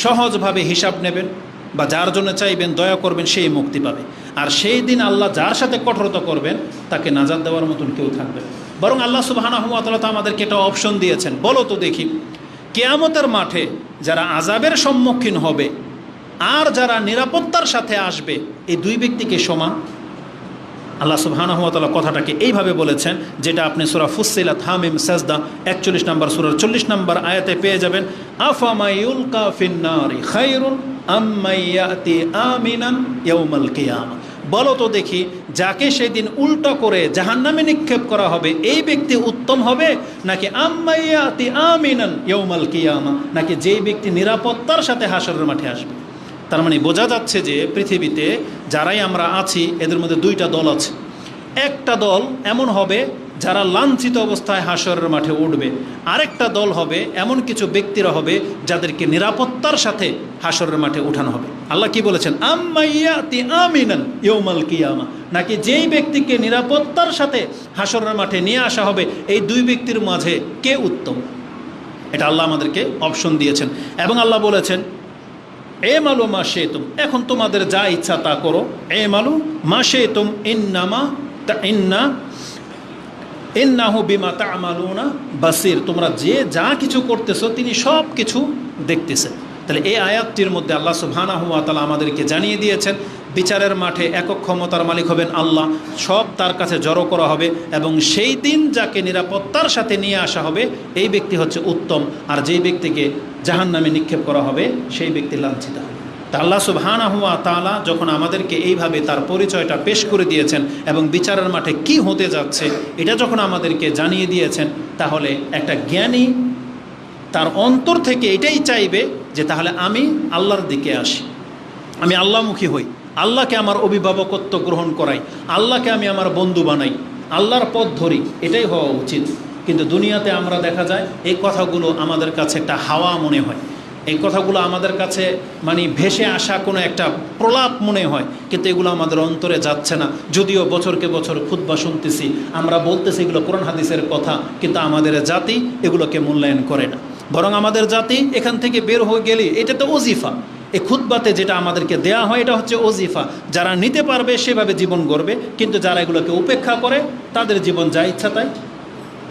সহজভাবে হিসাব নেবেন বা যার জন্য চাইবেন দয়া করবেন সেই মুক্তি পাবে, আর সেই দিন আল্লাহ যার সাথে কঠোরতা করবেন তাকে নাজাত দেওয়ার মতন কেউ থাকবে। বরং আল্লাহ সুবহানাহু ওয়া তাআলা তো আমাদেরকে একটা অপশন দিয়েছেন। বলো তো দেখি, কিয়ামতের মাঠে যারা আযাবের সম্মুখীন হবে আর যারা নিরাপত্তার সাথে আসবে, এই দুই ব্যক্তিকে সমান? আল্লাহ সুবহানাহু ওয়া তাআলা কথাটাকে এইভাবে বলেছেন, যেটা আপনি সূরা ফুসসিলাত হামিম সাজদা 41 নম্বর সূরার 40 নম্বর আয়াতে পেয়ে যাবেন। আফামায়ুলকা ফিন্নারি খায়রুন আম্মাইয়াতি আমিনান ইয়াউমাল কিয়ামা। বলো তো দেখি, যাকে সেদিন উল্টো করে জাহান্নামে নিক্ষেপ করা হবে এই ব্যক্তি উত্তম হবে, নাকি আম্মাইয়াতি আমিনান ইয়াউমাল কিয়ামা, নাকি যেই ব্যক্তি নিরাপত্তার সাথে হাশরের মাঠে আসবে? তার মানে বোঝা যাচ্ছে যে পৃথিবীতে যারাই আমরা আছি এদের মধ্যে দুইটা দল আছে। একটা দল এমন হবে যারা লাঞ্ছিত অবস্থায় হাশরের মাঠে উঠবে, আরেকটা দল হবে এমন কিছু ব্যক্তিরা হবে যাদেরকে নিরাপত্তার সাথে হাশরের মাঠে উঠানো হবে। আল্লাহ কি বলেছেন? আম্মাইয়াতি আমিনান ইয়াউমাল কিয়ামা, নাকি যেই ব্যক্তিকে নিরাপত্তার সাথে হাশরের মাঠে নিয়ে আসা হবে, এই দুই ব্যক্তির মাঝে কে উত্তম? এটা আল্লাহ আমাদেরকে অপশন দিয়েছেন। এবং আল্লাহ বলেছেন, এ মালু মা শেতুম, এখন তোমাদের যা ইচ্ছা তা করো। এ মালু মা শেতুম ইন্নাহু বিমা তা'মালুনা বাসির, তোমরা যে যা কিছু করতেছো তিনি সব কিছু দেখতেছেন। তাহলে এই আয়াতটির মধ্যে আল্লাহ সুবহানাহু ওয়া তাআলা আমাদেরকে জানিয়ে দিয়েছেন বিচারের মাঠে একক ক্ষমতার মালিক হবেন আল্লাহ, সব তার কাছে জড়ো করা হবে, এবং সেই দিন যাকে নিরাপত্তার সাথে নিয়ে আসা হবে এই ব্যক্তি হচ্ছে উত্তম, আর যেই ব্যক্তিকে জাহান্নামে নিক্ষেপ করা হবে সেই ব্যক্তি লাঞ্ছিত হবে। তা আল্লাহ সুবহানাহু ওয়া তাআলা যখন আমাদেরকে এইভাবে তার পরিচয়টা পেশ করে দিয়েছেন এবং বিচারের মাঠে কি হতে যাচ্ছে এটা যখন আমাদেরকে জানিয়ে দিয়েছেন, তাহলে একটা জ্ঞানী তার অন্তর থেকে এটাই চাইবে যে তাহলে আমি আল্লাহর দিকে আসি, আমি আল্লাহমুখী হই, আল্লাহকে আমার অভিভাবকত্ব গ্রহণ করাই, আল্লাহকে আমি আমার বন্ধু বানাই, আল্লাহর পথ ধরি, এটাই হওয়া উচিত। কিন্তু দুনিয়াতে আমরা দেখা যায় এই কথাগুলো আমাদের কাছে একটা হাওয়া মনে হয়, এই কথাগুলো আমাদের কাছে মানে ভেসে আসা কোনো একটা প্রলাপ মনে হয়, কিন্তু এগুলো আমাদের অন্তরে যাচ্ছে না। যদিও বছরকে বছর খুতবা শুনতেছি, আমরা বলতেছি এগুলো কোরআন হাদিসের কথা, কিন্তু আমাদের জাতি এগুলোকে মূল্যায়ন করে না। বরং আমাদের জাতি এখান থেকে বের হয়ে গেলে এটা তো ওজিফা, এই খুতবাতে যেটা আমাদেরকে দেয়া হয় এটা হচ্ছে ওজিফা। যারা নিতে পারবে সেভাবে জীবন গড়বে, কিন্তু যারা এগুলোকে উপেক্ষা করে তাদের জীবন যা ইচ্ছা তাই।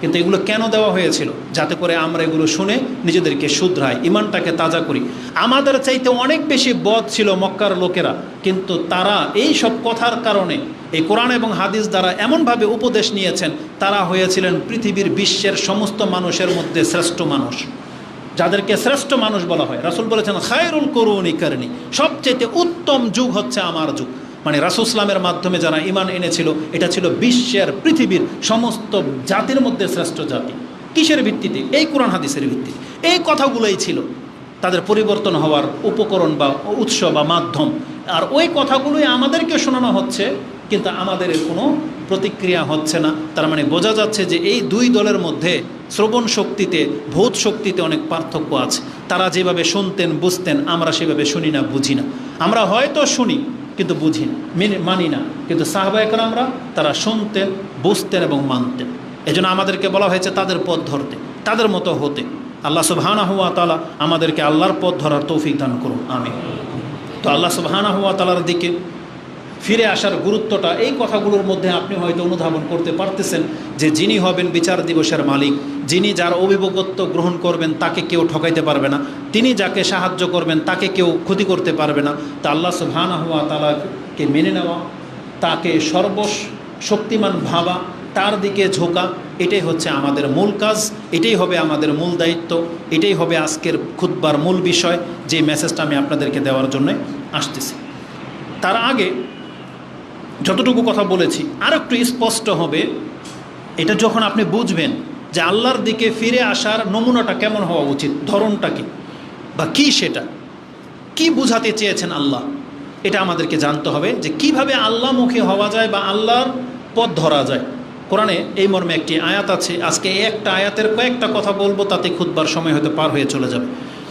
কিন্তু এগুলো কেন দেওয়া হয়েছিল? যাতে করে আমরা এগুলো শুনে নিজেদেরকে শুধরাই, ইমানটাকে তাজা করি। আমাদের চাইতে অনেক বেশি বদ ছিল মক্কার লোকেরা, কিন্তু তারা এই সব কথার কারণে এই কোরআন এবং হাদিস দ্বারা এমনভাবে উপদেশ নিয়েছেন, তারা হয়েছিলেন পৃথিবীর বিশ্বের সমস্ত মানুষের মধ্যে শ্রেষ্ঠ মানুষ, যাদেরকে শ্রেষ্ঠ মানুষ বলা হয়। রাসূল বলেছেন খায়রুল কুরুনি কারনি, সবচেয়ে উত্তম যুগ হচ্ছে আমার যুগ। মানে রাসূল ইসলামের মাধ্যমে যারা ঈমান এনেছিল এটা ছিল বিশ্বের পৃথিবীর সমস্ত জাতির মধ্যে শ্রেষ্ঠ জাতি। কিসের ভিত্তিতে? এই কোরআন হাদিসের ভিত্তিতে। এই কথাগুলোই ছিল তাদের পরিবর্তন হওয়ার উপকরণ বা উৎস বা মাধ্যম। আর ওই কথাগুলোই আমাদেরকে শোনানো হচ্ছে, কিন্তু আমাদের কোনো প্রতিক্রিয়া হচ্ছে না। তার মানে বোঝা যাচ্ছে যে এই দুই দলের মধ্যে শ্রবণ শক্তিতে, বোধ শক্তিতে অনেক পার্থক্য আছে। তারা যেভাবে শুনতেন বুঝতেন, আমরা সেভাবে শুনি না, বুঝি না। আমরা হয়তো শুনি কিন্তু বুঝি না, মানি না। কিন্তু সাহাবায়ে কেরামরা তারা শুনতেন, বুঝতেন এবং মানতেন। এজন্য আমাদেরকে বলা হয়েছে তাদের পথ ধরতে, তাদের মতো হতে। আল্লাহ সুবহানাহু ওয়া তাআলা আমাদেরকে আল্লাহর পথ ধরার তৌফিক দান করুন, আমিন। তো আল্লাহ সুবহানাহু ওয়া তাআলার দিকে ফিরে আসার গুরুত্বটা, এই কথাগুলোর মধ্যে আপনি হয়তো অনুধাবন করতে পারতেছেন যে যিনি হবেন বিচার দিবসের মালিক, যিনি যার অভিভাবকত্ব গ্রহণ করবেন তাকে কেউ ঠকাইতে পারবে না, তিনি যাকে সাহায্য করবেন তাকে কেউ ক্ষতি করতে পারবে না। তা আল্লাহ সুবহানাহু ওয়া তাআলাকে মেনে নেওয়া, তাকে সর্বশক্তিমান ভাবা, তার দিকে ঝোঁকা, এটাই হচ্ছে আমাদের মূল কাজ, এটাই হবে আমাদের মূল দায়িত্ব, এটাই হবে আজকের খুতবার মূল বিষয়, যে মেসেজটা আমি আপনাদেরকে দেওয়ার জন্য আসতেছি। তার আগে যতটুকু কথা বলেছি আর একটু স্পষ্ট হবে, এটা যখন আপনি বুঝবেন যে আল্লাহর দিকে ফিরে আসার নমুনাটা কেমন হওয়া উচিত, ধরনটা কি বা কী, সেটা কি বুঝাতে চেয়েছেন আল্লাহ, এটা আমাদেরকে জানতে হবে যে কিভাবে আল্লাহমুখী হওয়া যায় বা আল্লাহর পথ ধরা যায়। কোরআনে এই মর্মে একটি আয়াত আছে, আজকে এই একটা আয়াতের কয়েকটা কথা বলবো, তাতে খুতবার সময় হয়তো পার হয়ে চলে যাবে।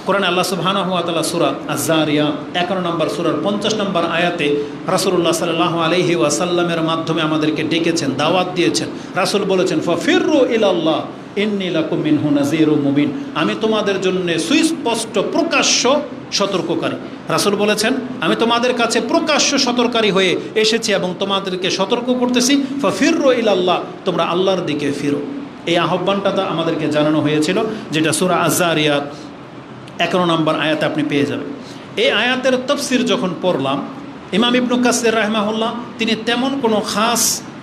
কোরআনে আল্লাহ সুবহানাহু ওয়া তাআলা সূরা আয-যারিয়াত 11 নম্বর সূরার 50 নম্বর আয়াতে রাসূলুল্লাহ সাল্লাল্লাহু আলাইহি ওয়াসাল্লামের মাধ্যমে আমাদেরকে ডেকেছেন, দাওয়াত দিয়েছেন। রাসূল বলেছেন, ফাফিরু ইলাল্লাহ ইন্নী লাকুম মিনহু নাযীরুম মুবিন, আমি তোমাদের জন্য সুস্পষ্ট প্রকাশ্য সতর্ককারী। রাসূল বলেছেন, আমি তোমাদের কাছে প্রকাশ্য সতর্ককারী হয়ে এসেছি এবং তোমাদেরকে সতর্ক করতেছি, ফাফিরু ইলাল্লাহ, তোমরা আল্লাহর দিকে ফিরো। এই আহ্বানটা আমাদেরকে জানানো হয়েছিল, যেটা সূরা আয-যারিয়াত 11 নম্বর আয়াতে আপনি পেয়ে যাবেন। এই আয়াতের তাফসীর যখন পড়লাম, ইমাম ইবনে কাসির রাহিমাহুল্লাহ তিনি তেমন কোনো খাস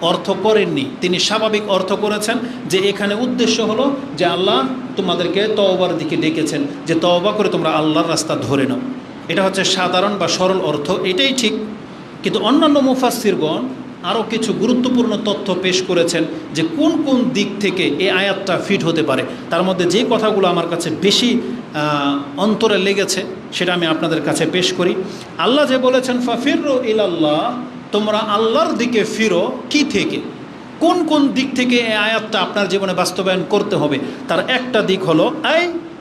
অর্থ করেননি, তিনি স্বাভাবিক অর্থ করেছেন যে এখানে উদ্দেশ্য হলো যে আল্লাহ তোমাদেরকে তওবার দিকে ডেকেছেন, যে তওবা করে তোমরা আল্লাহর রাস্তা ধরে নাও। এটা হচ্ছে সাধারণ বা সরল অর্থ, এটাই ঠিক। কিন্তু অন্যান্য মুফাসসিরগণ আরও কিছু গুরুত্বপূর্ণ তথ্য পেশ করেছেন যে কোন কোন দিক থেকে এই আয়াতটা ফিট হতে পারে। তার মধ্যে যে কথাগুলো আমার কাছে বেশি অন্তরে লেগেছে সেটা আমি আপনাদের কাছে পেশ করি। আল্লাহ যে বলেছেন ফাফিরু ইলাল্লাহ, তোমরা আল্লাহর দিকে ফিরো, কি থেকে, কোন কোন দিক থেকে এই আয়াতটা আপনার জীবনে বাস্তবায়ন করতে হবে, তার একটা দিক হলো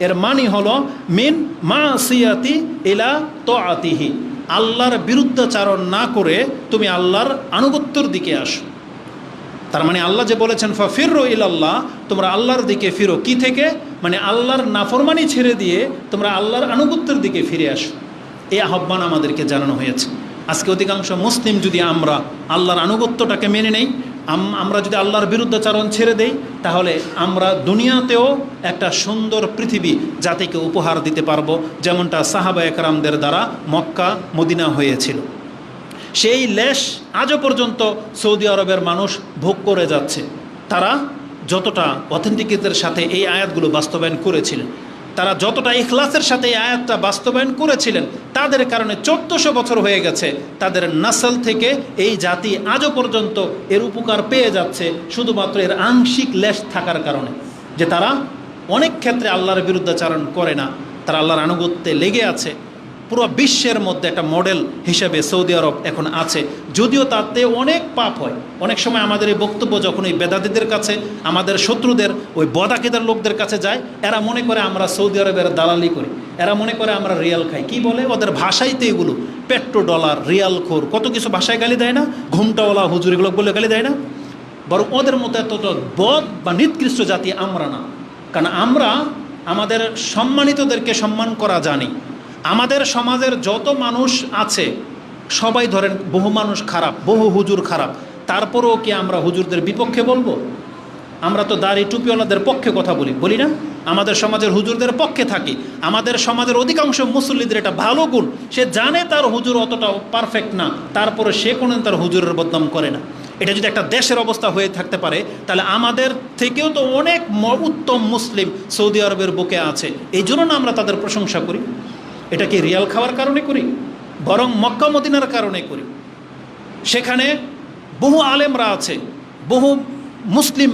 এর মানে হলো মিন মাসিয়াতি ইলা তাআতিহি, আল্লাহর বিরুদ্ধাচারণ না করে তুমি আল্লাহর আনুগত্যের দিকে আসো। তার মানে আল্লাহ যে বলেছেন ফাফিরু ইলাল্লাহ, তোমরা আল্লাহর দিকে ফিরো, কি থেকে, মানে আল্লাহর নাফরমানি ছেড়ে দিয়ে তোমরা আল্লাহর আনুগত্যের দিকে ফিরে আসো। এই আহ্বান আমাদেরকে জানানো হয়েছে। আজকে অধিকাংশ মুসলিম যদি আমরা আল্লাহর আনুগত্যটাকে মেনে নেই, আমরা যদি আল্লাহর বিরুদ্ধাচারণ ছেড়ে দেই, তাহলে আমরা দুনিয়াতেও একটা সুন্দর পৃথিবী জাতিকে উপহার দিতে পারবো, যেমনটা সাহাবা একরামদের দ্বারা মক্কা মদিনা হয়েছিল। সেই লেশ আজও পর্যন্ত সৌদি আরবের মানুষ ভোগ করে যাচ্ছে। তারা যতটা অথেন্টিকের সাথে এই আয়াতগুলো বাস্তবায়ন করেছিলেন, তারা যতটা ইখলাসের সাথে এই আয়াতটা বাস্তবায়ন করেছিলেন, তাদের কারণে 1400 বছর হয়ে গেছে, তাদের নাসল থেকে এই জাতি আজও পর্যন্ত এর উপকার পেয়ে যাচ্ছে, শুধুমাত্র এর আংশিক লেশ থাকার কারণে, যে তারা অনেক ক্ষেত্রে আল্লাহর বিরুদ্ধাচারণ করে না, তারা আল্লাহর আনুগত্যে লেগে আছে। পুরো বিশ্বের মধ্যে একটা মডেল হিসেবে সৌদি আরব এখন আছে, যদিও তাতে অনেক পাপ হয়। অনেক সময় আমাদের এই বক্তব্য যখন ওই বেদাতিদের কাছে, আমাদের শত্রুদের, ওই বদাকিদার লোকদের কাছে যায়, এরা মনে করে আমরা সৌদি আরবের দালালি করি, এরা মনে করে আমরা রিয়াল খাই। কি বলে ওদের ভাষাই তো এগুলো, পেট্রো ডলার, রিয়াল খোর, কত কিছু ভাষায় গালি দেয় না, ঘুমটাওয়ালা হুজুর, এগুলো বলে গালি দেয় না। বরং ওদের মতো এতটা বদ বা নিকৃষ্ট জাতি আমরা না, কারণ আমরা আমাদের সম্মানিতদেরকে সম্মান করা জানি। আমাদের সমাজের যত মানুষ আছে সবাই ধরেন বহু মানুষ খারাপ, বহু হুজুর খারাপ, তারপরেও কি আমরা হুজুরদের বিপক্ষে বলবো? আমরা তো দাড়ি টুপিওয়ালাদের পক্ষে কথা বলি না? আমাদের সমাজের হুজুরদের পক্ষে থাকি। আমাদের সমাজের অধিকাংশ মুসল্লিদের এটা ভালো গুণ, সে জানে তার হুজুর অতটাও পারফেক্ট না, তারপরে সে কোনোদিন তার হুজুরের বদনাম করে না। এটা যদি একটা দেশের অবস্থা হয়ে থাকতে পারে, তাহলে আমাদের থেকেও তো অনেক উত্তম মুসলিম সৌদি আরবের বুকে আছে। এই জন্য না আমরা তাদের প্রশংসা করি। এটা কি রিয়াল খাওয়ার কারণে করি? বরং মক্কা মদিনার কারণে করি। সেখানে বহু আলেমরা আছে, বহু মুসলিম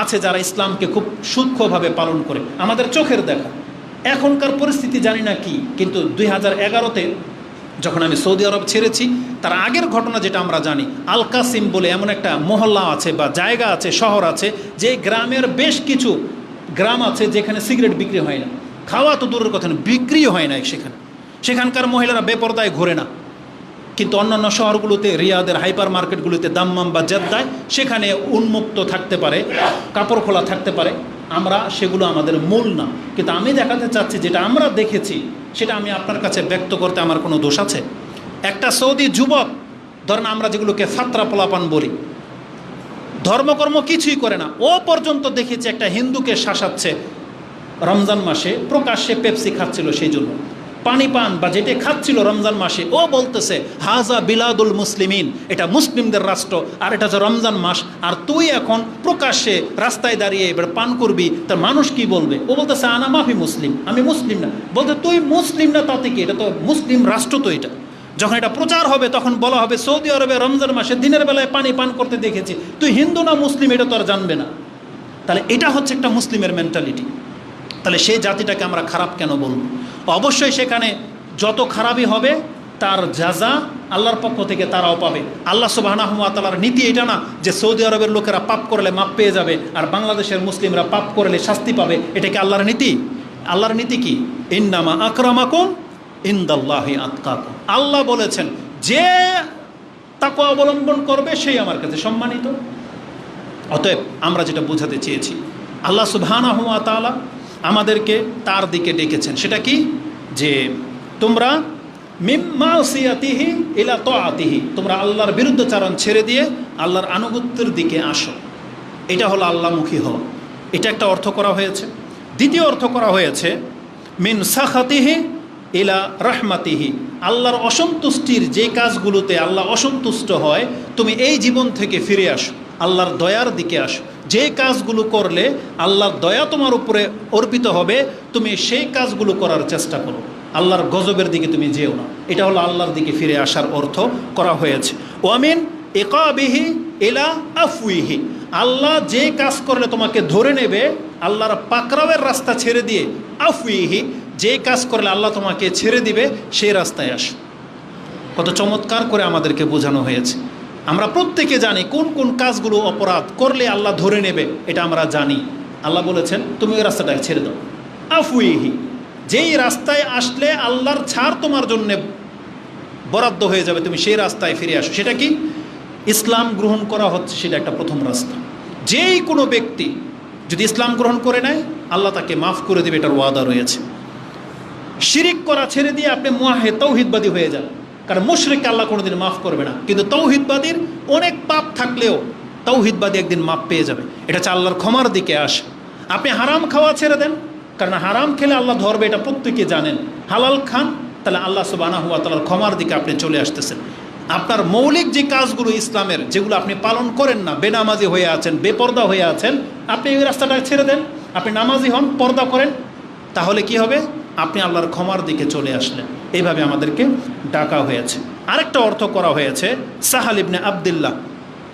আছে যারা ইসলামকে খুব সূক্ষ্মভাবে পালন করে, আমাদের চোখের দেখা। এখনকার পরিস্থিতি জানি না কি, কিন্তু 2011-তে যখন আমি সৌদি আরব ছেড়েছি, তার আগের ঘটনা যেটা আমরা জানি, আল কাসিম বলে এমন একটা মহল্লা আছে বা জায়গা আছে, শহর আছে, যে গ্রামের বেশ কিছু গ্রাম আছে যেখানে সিগারেট বিক্রি হয় না, খাওয়া তো দূরের কথা না, বিক্রিও হয় না সেখানকার মহিলারা বেপরদায় ঘোরে না। কিন্তু অন্যান্য শহরগুলোতে, রিয়াদের হাইপার মার্কেটগুলোতে, দাম্মাম বা জেদ্দায়, সেখানে উন্মুক্ত থাকতে পারে, কাপড় খোলা থাকতে পারে। আমরা সেগুলো আমাদের মূল না, কিন্তু আমি দেখাতে চাচ্ছি যেটা আমরা দেখেছি সেটা আমি আপনার কাছে ব্যক্ত করতে আমার কোনো দোষ আছে? একটা সৌদি যুবক ধরেন আমরা যেগুলোকে ফাত্রা পোলাপান বলি, ধর্মকর্ম কিছুই করে না, ও পর্যন্ত দেখেছি একটা হিন্দুকে শাসাচ্ছে রমজান মাসে, প্রকাশ্যে পেপসি খাচ্ছিল, সেই জন্য পানি পান বা যেটা খাচ্ছিল রমজান মাসে, ও বলতেছে হাজা বিলাদুল মুসলিমিন, এটা মুসলিমদের রাষ্ট্র, আর এটা হচ্ছে রমজান মাস, আর তুই এখন প্রকাশ্যে রাস্তায় দাঁড়িয়ে এবার পান করবি, তার মানুষ কি বলবে? ও বলতেছে আনা মাফি মুসলিম, আমি মুসলিম না। বলতে তুই মুসলিম না তাতে কি, এটা তো মুসলিম রাষ্ট্র। তো এটা যখন এটা প্রচার হবে তখন বলা হবে সৌদি আরবে রমজান মাসে দিনের বেলায় পানি পান করতে দেখেছি, তুই হিন্দু না মুসলিম এটা তো আর জানবে না। তাহলে এটা হচ্ছে একটা মুসলিমের মেন্টালিটি। তাহলে সেই জাতিটাকে আমরা খারাপ কেন বলব? অবশ্যই সেখানে যত খারাপই হবে তার যাজা আল্লাহর পক্ষ থেকে তারাও পাবে। আল্লাহ সুবহানাহু ওয়া তাআলার নীতি এটা না যে সৌদি আরবের লোকেরা পাপ করলে মাপ পেয়ে যাবে আর বাংলাদেশের মুসলিমরা পাপ করলে শাস্তি পাবে। এটা কি আল্লাহর নীতি? আল্লাহর নীতি কি? ইন্নামা আকরামাকুম ইনদাল্লাহি আতকাকুম। আল্লাহ বলেছেন যে তাকওয়া অবলম্বন করবে সেই আমার কাছে সম্মানিত। অতএব আমরা যেটা বোঝাতে চেয়েছি, আল্লাহ সুবহানাহু ওয়া তাআলা আমাদেরকে তার দিকে ডেকেছেন। সেটা কি? যে তোমরা মিম্মা সিয়াতিহি ইলা তাআতিহি, তোমরা আল্লাহর বিরুদ্ধাচরণ ছেড়ে দিয়ে আল্লাহর আনুগত্যের দিকে আসো। এটা হলো আল্লাহমুখী হওয়া। এটা একটা অর্থ করা হয়েছে। দ্বিতীয় অর্থ করা হয়েছে মিন সাখাতিহি ইলা রাহমাতিহি, আল্লাহর অসন্তুষ্টির যে কাজগুলোতে আল্লাহ অসন্তুষ্ট হয় তুমি এই জীবন থেকে ফিরে আসো, আল্লাহর দয়ার দিকে আসো। যে কাজগুলো করলে আল্লাহর দয়া তোমার উপরে অর্পিত হবে তুমি সেই কাজগুলো করার চেষ্টা করো, আল্লাহর গজবের দিকে তুমি যেও না। এটা হলো আল্লাহর দিকে ফিরে আসার অর্থ করা হয়েছে। ওয়ামিন ইকাবিহি ইলা আফউইহি, আল্লাহ যে কাজ করলে তোমাকে ধরে নেবে আল্লাহর পাকড়াওয়ের রাস্তা ছেড়ে দিয়ে, আফউইহি যে কাজ করলে আল্লাহ তোমাকে ছেড়ে দিবে সেই রাস্তায় আসো। কত চমৎকার করে আমাদেরকে বোঝানো হয়েছে। আমরা প্রত্যেকে জানি কোন কোন কাজগুলো অপরাধ করলে আল্লাহ ধরে নেবে, এটা আমরা জানি। আল্লাহ বলেছেন তুমি ওই রাস্তাটাকে ছেড়ে দাও। আফউইহি, যেই রাস্তায় আসলে আল্লাহর ছাড় তোমার জন্য বরাদ্দ হয়ে যাবে তুমি সেই রাস্তায় ফিরে আসো। সেটা কি? ইসলাম গ্রহণ করা হচ্ছে, সেটা একটা প্রথম রাস্তা। যেই কোনো ব্যক্তি যদি ইসলাম গ্রহণ করে নেয় আল্লাহ তাকে মাফ করে দেবে, এটার ওয়াদা রয়েছে। শিরিক করা ছেড়ে দিয়ে আপনি মুয়াহিদ তাওহীদবাদী হয়ে যান, কারণ মুশরিককে আল্লাহ কোনোদিন মাফ করবে না। কিন্তু তাওহীদবাদীর অনেক পাপ থাকলেও তাওহীদবাদী একদিন মাফ পেয়ে যাবে। এটা হচ্ছে আল্লাহর ক্ষমার দিকে আসে। আপনি হারাম খাওয়া ছেড়ে দেন, কারণ হারাম খেলে আল্লাহ ধরবে, এটা প্রত্যেকে জানেন। হালাল খান, তাহলে আল্লাহ সুবহানাহু ওয়া তাআলার ক্ষমার দিকে আপনি চলে আসতেছেন। আপনার মৌলিক যে কাজগুলো ইসলামের, যেগুলো আপনি পালন করেন না, বেনামাজি হয়ে আছেন, বেপর্দা হয়ে আছেন, আপনি এই রাস্তাটা ছেড়ে দেন, আপনি নামাজি হন, পর্দা করেন, তাহলে কি হবে? আপনি আল্লাহর ক্ষমার দিকে চলে আসলেন। এইভাবে আমাদেরকে ডাকা হয়েছে। আরেকটা অর্থ করা হয়েছে, সাহাল ইবনে আবদুল্লাহ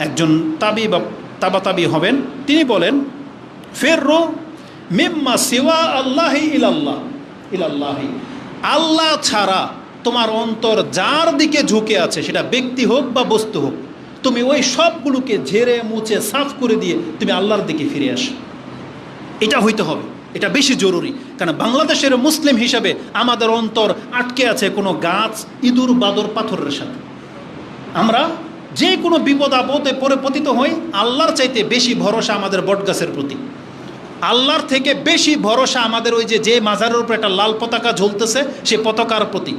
একজন তাবি বা তাবাতাবি হবেন, তিনি বলেন ফিররু মিম্মা সিওয়া আল্লাহি ইলাল্লাহ ইলাল্লাহি, আল্লাহ ছাড়া তোমার অন্তর যার দিকে ঝুঁকে আছে, সেটা ব্যক্তি হোক বা বস্তু হোক, তুমি ওই সবগুলোকে ঝেড়ে মুছে সাফ করে দিয়ে তুমি আল্লাহর দিকে ফিরে আসো। এটা হইতে হবে, এটা বেশি জরুরি। কারণ বাংলাদেশের মুসলিম হিসাবে আমাদের অন্তর আটকে আছে কোনো গাছ, ইঁদুর, বাদর, পাথরের সাথে। আমরা যে কোনো বিপদ আপদে পরে পতিত হই, আল্লাহর চাইতে বেশি ভরসা আমাদের বটগাছের প্রতি, আল্লাহর থেকে বেশি ভরসা আমাদের ওই যে মাজারের উপর একটা লাল পতাকা ঝুলতেছে সে পতাকার প্রতি,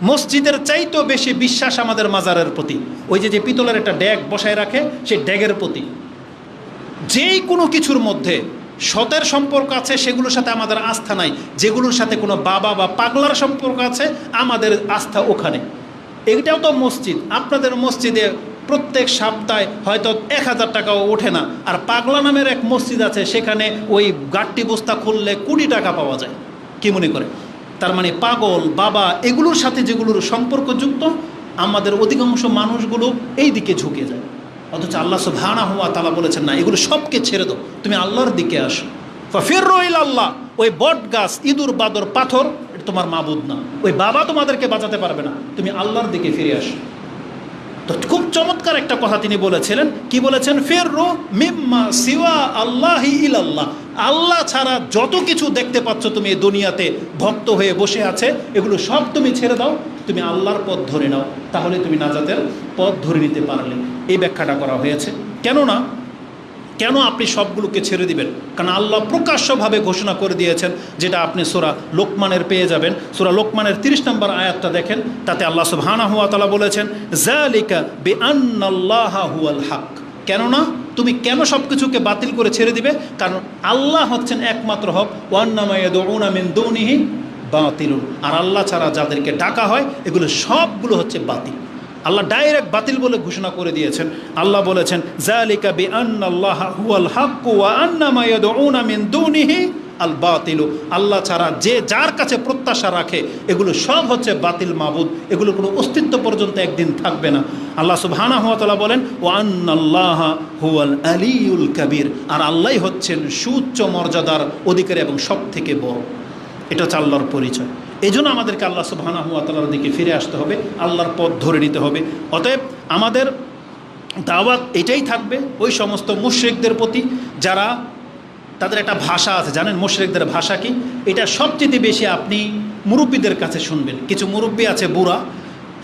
মসজিদের চাইতেও বেশি বিশ্বাস আমাদের মাজারের প্রতি, ওই যে পিতলের একটা ড্যাগ বসায় রাখে সেই ড্যাগের প্রতি। যেই কোনো কিছুর মধ্যে সতের সম্পর্ক আছে সেগুলোর সাথে আমাদের আস্থা নাই, যেগুলোর সাথে কোনো বাবা বা পাগলার সম্পর্ক আছে আমাদের আস্থা ওখানে। এইটাও তো মসজিদ, আপনাদের মসজিদে প্রত্যেক সপ্তাহে হয়তো 1000 টাকাও ওঠে না, আর পাগলা নামের এক মসজিদ আছে সেখানে ওই গাট্টি বস্তা খুললে 20 টাকা পাওয়া যায়। কি মনে করে? তার মানে পাগল বাবা এগুলোর সাথে যেগুলোর সম্পর্কযুক্ত আমাদের অধিকাংশ মানুষগুলো এই দিকে ঝুঁকে যায়। অথচ আল্লাহ সুবহানাহু ওয়া তাআলা বলেছেন না, এগুলো সবকে ছেড়ে দাও, তুমি আল্লাহর দিকে আসো। ফাফিররু ইলাল্লাহ, ওই বট গাছ, ইঁদুর, বাদর, পাথর এটা তোমার মাবুদ না, ওই বাবা তোমাদেরকে বাঁচাতে পারবে না, তুমি আল্লাহর দিকে ফিরে আসো। তো খুব চমৎকার একটা কথা তিনি বলেছিলেন। কি বলেছেন? ফিররু মিম্মা সিওয়া আল্লাহি ইলাল্লাহ, আল্লাহ ছাড়া যত কিছু দেখতে পাচ্ছ তুমি এই দুনিয়াতে ভক্ত হয়ে বসে আছে, এগুলো সব তুমি ছেড়ে দাও, তুমি আল্লাহর পথ ধরে নাও, তাহলে তুমি নাজাতের পথ ধরে নিতে পারলে। এই ব্যাখ্যাটা করা হয়েছে। কেননা কেন আপনি সবগুলোকে ছেড়ে দিবেন? কারণ আল্লাহ প্রকাশ্যভাবে ঘোষণা করে দিয়েছেন, যেটা আপনি সূরা লোকমানের পেয়ে যাবেন। সূরা লোকমানের 30 নম্বর আয়াতটা দেখেন, তাতে আল্লাহ সুবহানাহু ওয়া তাআলা বলেছেন, যালিকা বিআন্নাল্লাহা হুয়াল হক। কেননা তুমি কেন সব কিছুকে বাতিল করে ছেড়ে দিবে? কারণ আল্লাহ হচ্ছেন একমাত্র হক। ওয়ান্নামা ইয়াদউনা মিন দুনিহি বাতিলুন। আর আল্লাহ ছাড়া যাদেরকে ডাকা হয় এগুলো সবগুলো হচ্ছে বাতিল। আল্লাহ ডাইরেক্ট বাতিল বলে ঘোষণা করে দিয়েছেন। আল্লাহ বলেছেন, যালিকা বিআন্নাল্লাহা হুয়াল হক ওয়া আন্নামা ইয়াদউনা মিন দুনিহি আল বাতিলু। আল্লাহ ছাড়া যে যার কাছে প্রত্যাশা রাখে এগুলো সব হচ্ছে বাতিল মাবুদ, এগুলো কোনো অস্তিত্ব পর্যন্ত একদিন থাকবে না। আল্লাহ সুবহানাহু ওয়া তাআলা বলেন, ওয়া আন্নাল্লাহা হুয়াল আলিয়ুল কাবীর। আর আল্লাহই হচ্ছেন সুউচ্চ মর্যাদার অধিকারী এবং সব থেকে বড়। এটা হচ্ছে আল্লাহর পরিচয়। এই জন্য আমাদেরকে আল্লাহ সুবহানাহু ওয়া তাআলার দিকে ফিরে আসতে হবে, আল্লাহর পথ ধরে নিতে হবে। অতএব আমাদের দাওয়াত এটাই থাকবে ওই সমস্ত মুশরিকদের প্রতি যারা, তাদের একটা ভাষা আছে, জানেন মুশরিকদের ভাষা কি? এটা সবচেয়ে বেশি আপনি মুরব্বীদের কাছে শুনবেন। কিছু মুরব্বী আছে বুড়া,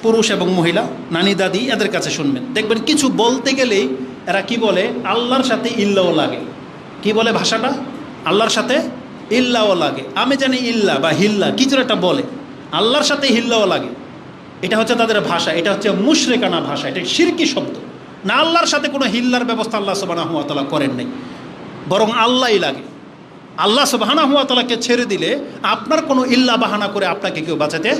পুরুষ এবং মহিলা, নানি দাদি, এদের কাছে শুনবেন। দেখবেন কিছু বলতে গেলেই এরা কি বলে, আল্লাহর সাথে ইল্লাও লাগে। কি বলে ভাষাটা? আল্লাহর সাথে ইল্লাও লাগে। আমি জানি ইল্লা বা হিল্লা কিছু একটা বলে, আল্লাহর সাথে হিল্লাও লাগে। এটা হচ্ছে তাদের ভাষা, এটা হচ্ছে মুশরিকানা ভাষা, এটা শিরকি শব্দ। না, আল্লাহর সাথে কোনো হিল্লার ব্যবস্থা আল্লাহ সুবহানাহু ওয়া তাআলা করেন নাই, বরং আল্লাহই লাগে। আল্লাহ সুবহানাহু ওয়া তাআলাকে ছেড়ে দিলে আপনার কোনো ইল্লা বাহানা করে আপনাকে কেউ বাঁচাতে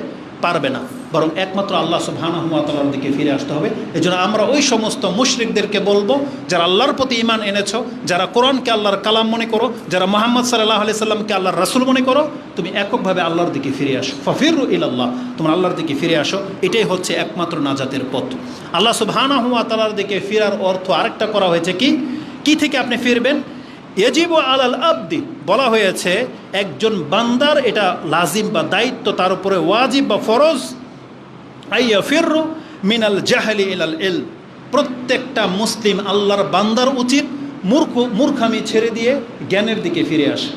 পারবে না, বরং একমাত্র আল্লাহ সুবহানাহু ওয়া তাআলার দিকে ফিরে আসতে হবে। এজন্য আমরা ওই সমস্ত মুশরিকদেরকে বলবো, যারা আল্লাহর প্রতি ঈমান এনেছো, যারা কোরআনকে আল্লাহর কালাম মনে করো, যারা মুহাম্মদ সাল্লাল্লাহু আলাইহি সাল্লামকে আল্লাহর রাসূল মনে করো, তুমি এককভাবে আল্লাহর দিকে ফিরে আসো। ফাফিরু ইলাল্লাহ, তোমরা আল্লাহর দিকে ফিরে আসো। এটাই হচ্ছে একমাত্র নাজাতের পথ। আল্লাহ সুবহানাহু ওয়া তাআলার দিকে ফেরার অর্থ আরেকটা করা হয়েছে, কি থেকে আপনি ফিরবেন? ইয়াজিবু আলাল আবদি, বলা হয়েছে একজন বান্দার এটা লাজিম বা দায়িত্ব, তার উপরে ওয়াজিব বা ফরজ, আইয়া ফিররু মিনাল জাহলি ইলাল ইলম। প্রত্যেকটা মুসলিম আল্লাহর বান্দার উচিত মূর্খামি ছেড়ে দিয়ে জ্ঞানের দিকে ফিরে আসে।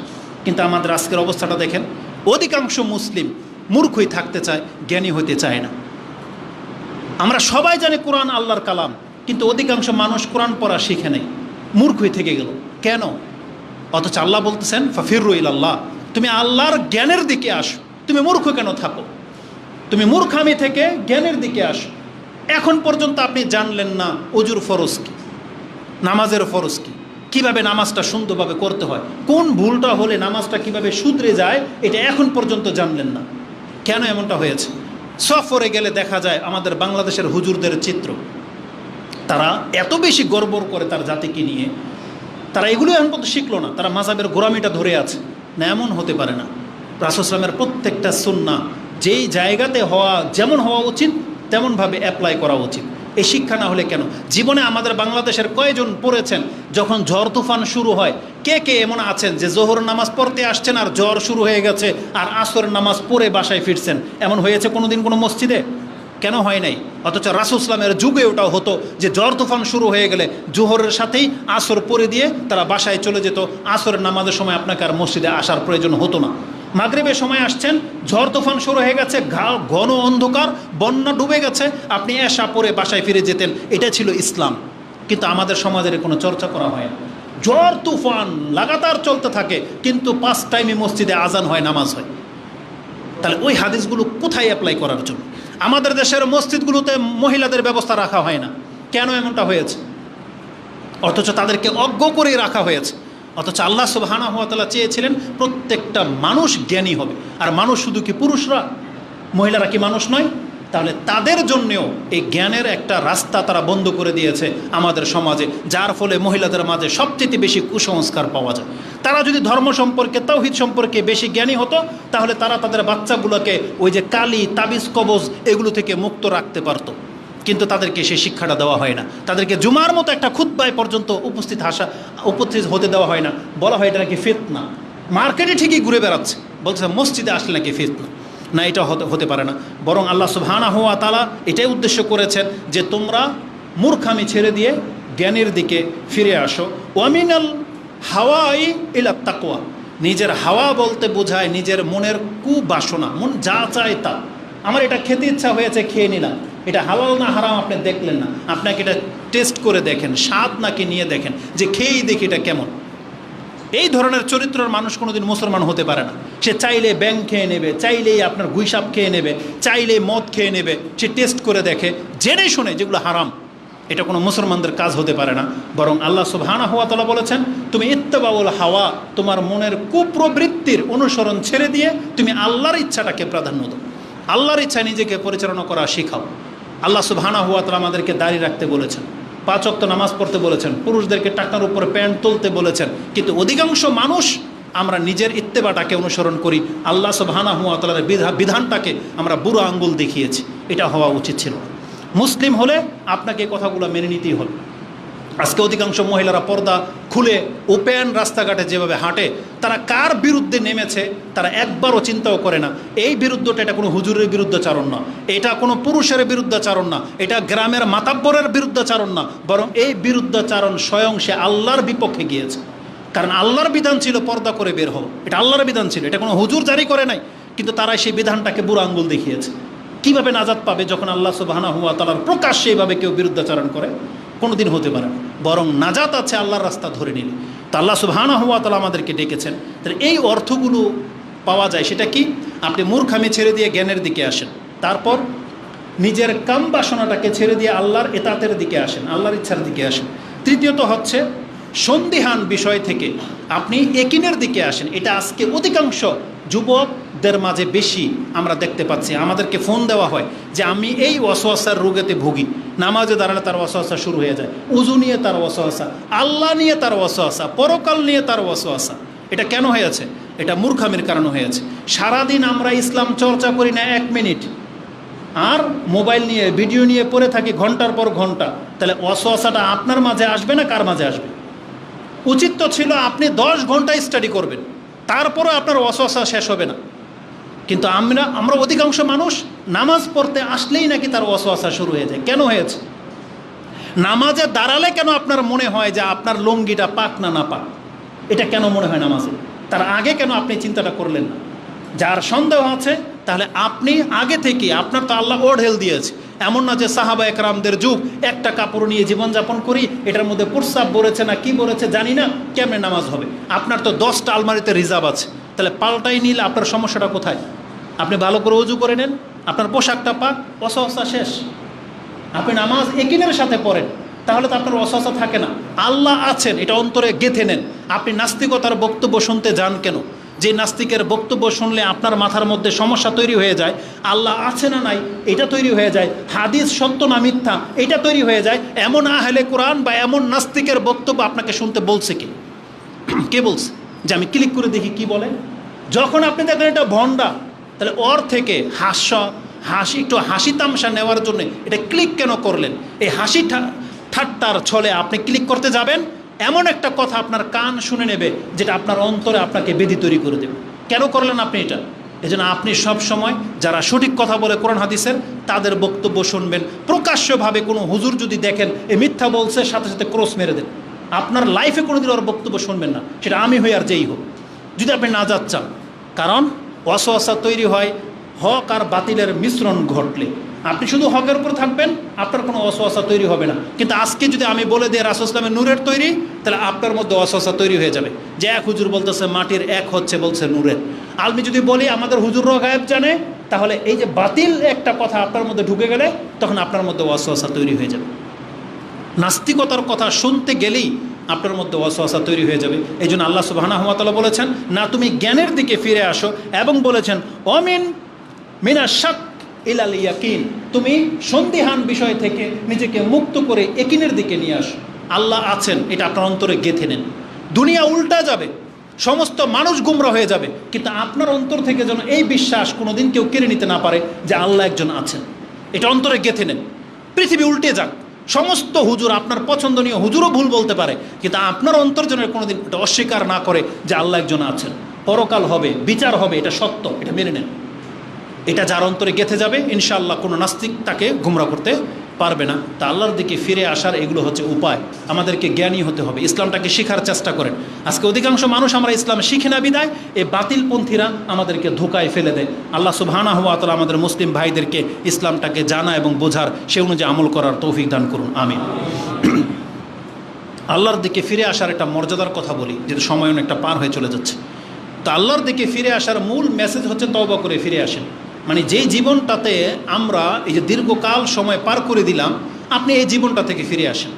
কিন্তু আমাদের আজকের অবস্থাটা দেখেন, অধিকাংশ মুসলিম মূর্খই থাকতে চায়, জ্ঞানী হতে চায় না। আমরা সবাই জানি কোরআন আল্লাহর কালাম, কিন্তু অধিকাংশ মানুষ কোরআন পড়া শিখে নেই, মূর্খই থেকে গেল। কেন? অথচ আল্লাহ বলতেছেন ফাফিরু ইলাল্লাহ, তুমি আল্লাহর জ্ঞানের দিকে আসো। তুমি মূর্খ কেন থাকো? তুমি মূর্খামি থেকে জ্ঞানের দিকে আসো। এখন পর্যন্ত আপনি জানলেন না ওযুর ফরজ কি, নামাজের ফরজ কি, কীভাবে নামাজটা সুন্দরভাবে করতে হয়, কোন ভুলটা হলে নামাজটা কিভাবে শুধরে যায়, এটা এখন পর্যন্ত জানলেন না। কেন এমনটা হয়েছে? সফরে গেলে দেখা যায় আমাদের বাংলাদেশের হুজুরদের চিত্র, তারা এত বেশি গর্ব করে তার জাতিকে নিয়ে, তারা এগুলো এখন পর্যন্ত শিখলো না, তারা মাযহাবের গোড়ামিটা ধরে আছে। না, এমন হতে পারে না। রাসূল সাল্লাল্লাহু আলাইহি ওয়াসাল্লামের প্রত্যেকটা সুন্নাহ যেই জায়গাতে হওয়া, যেমন হওয়া উচিত তেমনভাবে অ্যাপ্লাই করা উচিত। এই শিক্ষা না হলে কেন? জীবনে আমাদের বাংলাদেশের কয়জন পড়েছেন যখন ঝড় তুফান শুরু হয়, কে এমন আছেন যে জোহর নামাজ পড়তে আসছেন আর ঝড় শুরু হয়ে গেছে আর আসরের নামাজ পড়ে বাসায় ফিরছেন? এমন হয়েছে কোনোদিন কোনো মসজিদে? কেন হয় নাই? অথচ রাসূল সাল্লাল্লাহু আলাইহি ওয়াসাল্লামের যুগে ওটাও হতো যে ঝড় তুফান শুরু হয়ে গেলে জোহরের সাথেই আসর পড়ে দিয়ে তারা বাসায় চলে যেত। আসরের নামাজের সময় আপনাকে আর মসজিদে আসার প্রয়োজন হতো না। মাগরিবের সময় আসছেন, ঝড় তুফান শুরু হয়ে গেছে, ঘন অন্ধকার, বন্যা ডুবে গেছে, আপনি এশা পরে বাসায় ফিরে যেতেন। এটা ছিল ইসলাম। কিন্তু আমাদের সমাজের কোনো চর্চা করা হয় না। ঝড় তুফান লাগাতার চলতে থাকে, কিন্তু 5 টাইমে মসজিদে আজান হয়, নামাজ হয়। তাহলে ওই হাদিসগুলো কোথায় অ্যাপ্লাই করার জন্য? আমাদের দেশের মসজিদগুলোতে মহিলাদের ব্যবস্থা রাখা হয় না। কেন এমনটা হয়েছে? অথচ তাদেরকে অজ্ঞ করে রাখা হয়েছে। অথচ আল্লাহ সুবহানাহু ওয়া তাআলা চেয়েছিলেন প্রত্যেকটা মানুষ জ্ঞানী হবে। আর মানুষ শুধু কি পুরুষরা? মহিলারা কি মানুষ নয়? তাহলে তাদের জন্যেও এই জ্ঞানের একটা রাস্তা তারা বন্ধ করে দিয়েছে আমাদের সমাজে, যার ফলে মহিলাদের মাঝে সবচেয়ে বেশি কুসংস্কার পাওয়া যায়। তারা যদি ধর্ম সম্পর্কে, তাওহীদ সম্পর্কে বেশি জ্ঞানী হতো, তাহলে তারা তাদের বাচ্চাগুলোকে ওই যে কালি, তাবিজ, কবজ এগুলো থেকে মুক্ত রাখতে পারতো। কিন্তু তাদেরকে সেই শিক্ষাটা দেওয়া হয় না। তাদেরকে জুমার মতো একটা খুতবায় পর্যন্ত উপস্থিত হতে দেওয়া হয় না। বলা হয় এটা নাকি ফিতনা। মার্কেটে ঠিকই ঘুরে বেড়াচ্ছে, বলছে মসজিদে আসলে নাকি ফিতনা। না, এটা হতে পারে না। বরং আল্লাহ সুবহানাহু ওয়া তাআলা এটাই উদ্দেশ্য করেছেন যে তোমরা মূর্খামি ছেড়ে দিয়ে জ্ঞানের দিকে ফিরে আসো। ওয়ামিনাল হাওয়াই ইলা তাকওয়া, নিজের হাওয়া বলতে বোঝায় নিজের মনের কুবাসনা, মন যা চায় তা। আমার এটা খেতে ইচ্ছা হয়েছে, খেয়ে নিলাম, এটা হালাল না হারাম আপনি দেখলেন না, আপনাকে এটা টেস্ট করে দেখেন, স্বাদ নাকি নিয়ে দেখেন, যে খেয়েই দেখি এটা কেমন। এই ধরনের চরিত্রের মানুষ কোনোদিন মুসলমান হতে পারে না। সে চাইলে ব্যাংক খেয়ে নেবে, চাইলেই আপনার গুইসাপ খেয়ে নেবে, চাইলেই মদ খেয়ে নেবে, সে টেস্ট করে দেখে, জেনে শুনে যেগুলো হারাম। এটা কোনো মুসলমানদের কাজ হতে পারে না। বরং আল্লাহ সুবহানাহু ওয়া তাআলা বলেছেন, তুমি ইত্তেবাউল হাওয়া, তোমার মনের কুপ্রবৃত্তির অনুসরণ ছেড়ে দিয়ে তুমি আল্লাহর ইচ্ছাটাকে প্রাধান্য দাও, আল্লাহর ইচ্ছায় নিজেকে পরিচালনা করা শিখাও। আল্লাহ সুবহানাহু ওয়া তাআলা আমাদেরকে দাড়ি রাখতে বলেছেন, 5 ওয়াক্ত নামাজ পড়তে বলেছেন, পুরুষদেরকে টাকনার উপরে প্যান্ট তুলতে বলেছেন, কিন্তু অধিকাংশ মানুষ আমরা নিজের ইত্তেবাটাকে অনুসরণ করি, আল্লাহ সুবহানাহু ওয়া তাআলার বিধানটাকে আমরা বুড়ো আঙ্গুল দেখিয়েছি। এটা হওয়া উচিত ছিল না। মুসলিম হলে আপনাকে এই কথাগুলো মেনে নিতেই হবে। আজকে অধিকাংশ মহিলারা পর্দা খুলে ওপেন রাস্তাঘাটে যেভাবে হাঁটে, তারা কার বিরুদ্ধে নেমেছে তারা একবারও চিন্তাও করে না। এই বিরুদ্ধটা এটা কোনো হুজুরের বিরুদ্ধাচারণ না, এটা কোনো পুরুষের বিরুদ্ধাচারণ না, এটা গ্রামের মাতাব্বরের বিরুদ্ধাচারণ না, বরং এই বিরুদ্ধাচারণ স্বয়ং সে আল্লাহর বিপক্ষে গিয়েছে। কারণ আল্লাহর বিধান ছিল পর্দা করে বের হও, এটা আল্লাহর বিধান ছিল, এটা কোনো হুজুর জারি করে নাই। কিন্তু তারা সেই বিধানটাকে বুড়ো আঙ্গুল দেখিয়েছে। কীভাবে নাজাত পাবে যখন আল্লাহ সুবহানাহু ওয়া তাআলার প্রকাশ্যে এইভাবে কেউ বিরুদ্ধাচারণ করে? কোনোদিন হতে পারে না। বরং নাজাত আছে আল্লাহর রাস্তা ধরে নিলে। তো আল্লাহ সুবহানাহু ওয়া তাআলা আমাদেরকে ডেকেছেন, তাহলে এই অর্থগুলো পাওয়া যায়। সেটা কি? আপনি মূর্খামি ছেড়ে দিয়ে জ্ঞানের দিকে আসেন, তারপর নিজের কাম বাসনাটাকে ছেড়ে দিয়ে আল্লাহর এতাতের দিকে আসেন, আল্লাহর ইচ্ছার দিকে আসেন। তৃতীয়ত হচ্ছে সন্দিহান বিষয় থেকে আপনি একিনের দিকে আসেন। এটা আজকে অধিকাংশ যুবকদের মাঝে বেশি আমরা দেখতে পাচ্ছি। আমাদেরকে ফোন দেওয়া হয় যে আমি এই ওয়াসওয়াসার রোগেতে ভুগি, নামাজে দাঁড়ালে তার ওয়াসওয়াসা শুরু হয়ে যায়, উযু নিয়ে তার ওয়াসওয়াসা, আল্লাহ নিয়ে তার ওয়াসওয়াসা, পরকাল নিয়ে তার ওয়াসওয়াসা। এটা কেন হয়েছে? এটা মূর্খামির কারণে হয়েছে। সারাদিন আমরা ইসলাম চর্চা করি না 1 মিনিট, আর মোবাইল নিয়ে ভিডিও নিয়ে পড়ে থাকি ঘন্টার পর ঘন্টা। তাহলে ওয়াসওয়াসাটা আপনার মাঝে আসবে না কার মাঝে আসবে? উচিত তো ছিল আপনি 10 ঘন্টা স্টাডি করবেন, তারপরে আপনার ওয়াসওয়াসা শেষ হবে না। কিন্তু আমরা অধিকাংশ মানুষ নামাজ পড়তে আসলেই নাকি তার ওয়াসওয়াসা শুরু হয়ে যায়। কেন হয়েছে? নামাজে দাঁড়ালে কেন আপনার মনে হয় যে আপনার লুঙ্গিটা পাক না না পাক? এটা কেন মনে হয় নামাজে? তার আগে কেন আপনি চিন্তাটা করলেন না? যার সন্দেহ আছে তাহলে আপনি আগে থেকে, আপনার তো আল্লাহ ওঢেল দিয়েছে। এমন না যে সাহাবা একরামদের যুগ, একটা কাপড় নিয়ে জীবনযাপন করি, এটার মধ্যে প্রস্রাব বলেছে না কি বলেছে জানি না, কেমনে নামাজ হবে? আপনার তো 10টা আলমারিতে রিজার্ভ আছে। তাহলে পাল্টাই নিলে আপনার সমস্যাটা কোথায়? আপনি ভালো করে ওযু করে নেন, আপনার পোশাকটা পাক, ওয়াসওয়াসা শেষ। আপনি নামাজ একিনের সাথে পড়েন, তাহলে তো আপনার ওয়াসওয়াসা থাকে না। আল্লাহ আছেন এটা অন্তরে গেঁথে নেন। আপনি নাস্তিকতার বক্তব্য শুনতে যান কেন? যে নাস্তিকের বক্তব্য শুনলে আপনার মাথার মধ্যে সমস্যা তৈরি হয়ে যায়, আল্লাহ আছে না নাই এটা তৈরি হয়ে যায়, হাদিস সত্য না মিথ্যা এটা তৈরি হয়ে যায়, এমন আহলে কোরআন বা এমন নাস্তিকের বক্তব্য আপনাকে শুনতে বলছে কি? কে বলছে যে আমি ক্লিক করে দেখি কি বলে? যখন আপনি দেখেন এটা ভণ্ডা, তাহলে ওর থেকে একটু হাসি তামসা নেওয়ার জন্য এটা ক্লিক কেন করলেন? এই হাসি ঠাট্টার ছলে আপনি ক্লিক করতে যাবেন, এমন একটা কথা আপনার কান শুনে নেবে যেটা আপনার অন্তরে আপনাকে বেদি তৈরি করে দেবে। কেন করলেন আপনি এটা? এজন্য আপনি সব সময় যারা সঠিক কথা বলে কোরআন হাদিসের, তাদের বক্তব্য শুনবেন। প্রকাশ্যভাবে কোনো হুজুর যদি দেখেন এ মিথ্যা বলছে, সাথে সাথে ক্রস মেরে দেন। আপনার লাইফে কোনোদিন ওর বক্তব্য শুনবেন না, সেটা আমি হই আর যেই হোক, যদি আপনি না যাচ্ছেন। কারণ ওয়াসওয়াসা তৈরি হয় হক আর বাতিলের মিশ্রণ ঘটলে। আপনি শুধু হকের উপর থাকবেন, আপনার কোনো ওয়াসওয়াসা তৈরি হবে না। কিন্তু আজকে যদি আমি বলে দিই রাসূল ইসলামের নূরের তৈরি, তাহলে আপনার মধ্যে ওয়াসওয়াসা তৈরি হয়ে যাবে যে এক হুজুর বলতেছে মাটির, এক হচ্ছে বলছে নূরের। আমি যদি বলি আমাদের হুজুররাও গায়েব জানে, তাহলে এই যে বাতিল একটা কথা আপনার মধ্যে ঢুকে গেলে তখন আপনার মধ্যে ওয়াসওয়াসা তৈরি হয়ে যাবে। নাস্তিকতার কথা শুনতে গেলেই আপনার মধ্যে ওয়াসওয়াসা তৈরি হয়ে যাবে। এই জন্য আল্লাহ সুবহানাহু ওয়া তাআলা বলেছেন, না তুমি জ্ঞানের দিকে ফিরে আসো, এবং বলেছেন মিনা শাক ইলাল ইয়াকিন, তুমি সন্দিহান বিষয় থেকে নিজেকে মুক্ত করে একিনের দিকে নিয়ে আসো। আল্লাহ আছেন এটা আপনার অন্তরে গেঁথে নেন। দুনিয়া উল্টা যাবে, সমস্ত মানুষ গুমরা হয়ে যাবে, কিন্তু আপনার অন্তর থেকে যেন এই বিশ্বাস কোনোদিন কেউ কেড়ে নিতে না পারে যে আল্লাহ একজন আছেন। এটা অন্তরে গেঁথে নেন। পৃথিবী উল্টে যাক, সমস্ত হুজুর, আপনার পছন্দনীয় হুজুরও ভুল বলতে পারে, কিন্তু আপনার অন্তর যেন কোনোদিন এটা অস্বীকার না করে যে আল্লাহ একজন আছেন, পরকাল হবে, বিচার হবে, এটা সত্য, এটা মেনে নেন। এটা যার অন্তরে গেঁথে যাবে, ইনশাআল্লাহ কোনো নাস্তিক তাকে গুমরা করতে পারবে না। তা আল্লাহর দিকে ফিরে আসার এগুলো হচ্ছে উপায়। আমাদেরকে জ্ঞানী হতে হবে, ইসলামটাকে শেখার চেষ্টা করেন। আজকে অধিকাংশ মানুষ আমরা ইসলাম শিখে না বিদায় এই বাতিলপন্থীরা আমাদেরকে ধোকায় ফেলে দেয়। আল্লাহ সুবহানাহু ওয়া তাআলা আমাদের মুসলিম ভাইদেরকে ইসলামটাকে জানা এবং বোঝার, সে অনুযায়ী আমল করার তৌফিক দান করুন, আমিন। আল্লাহর দিকে ফিরে আসার একটা মর্যাদার কথা বলি, যেহেতু সময় অনেকটা পার হয়ে চলে যাচ্ছে। তো আল্লাহর দিকে ফিরে আসার মূল মেসেজ হচ্ছে তওবা করে ফিরে আসেন। মানে যেই জীবনটাতে আমরা এই যে দীর্ঘকাল সময় পার করে দিলাম, আপনি এই জীবনটা থেকে ফিরে আসেন।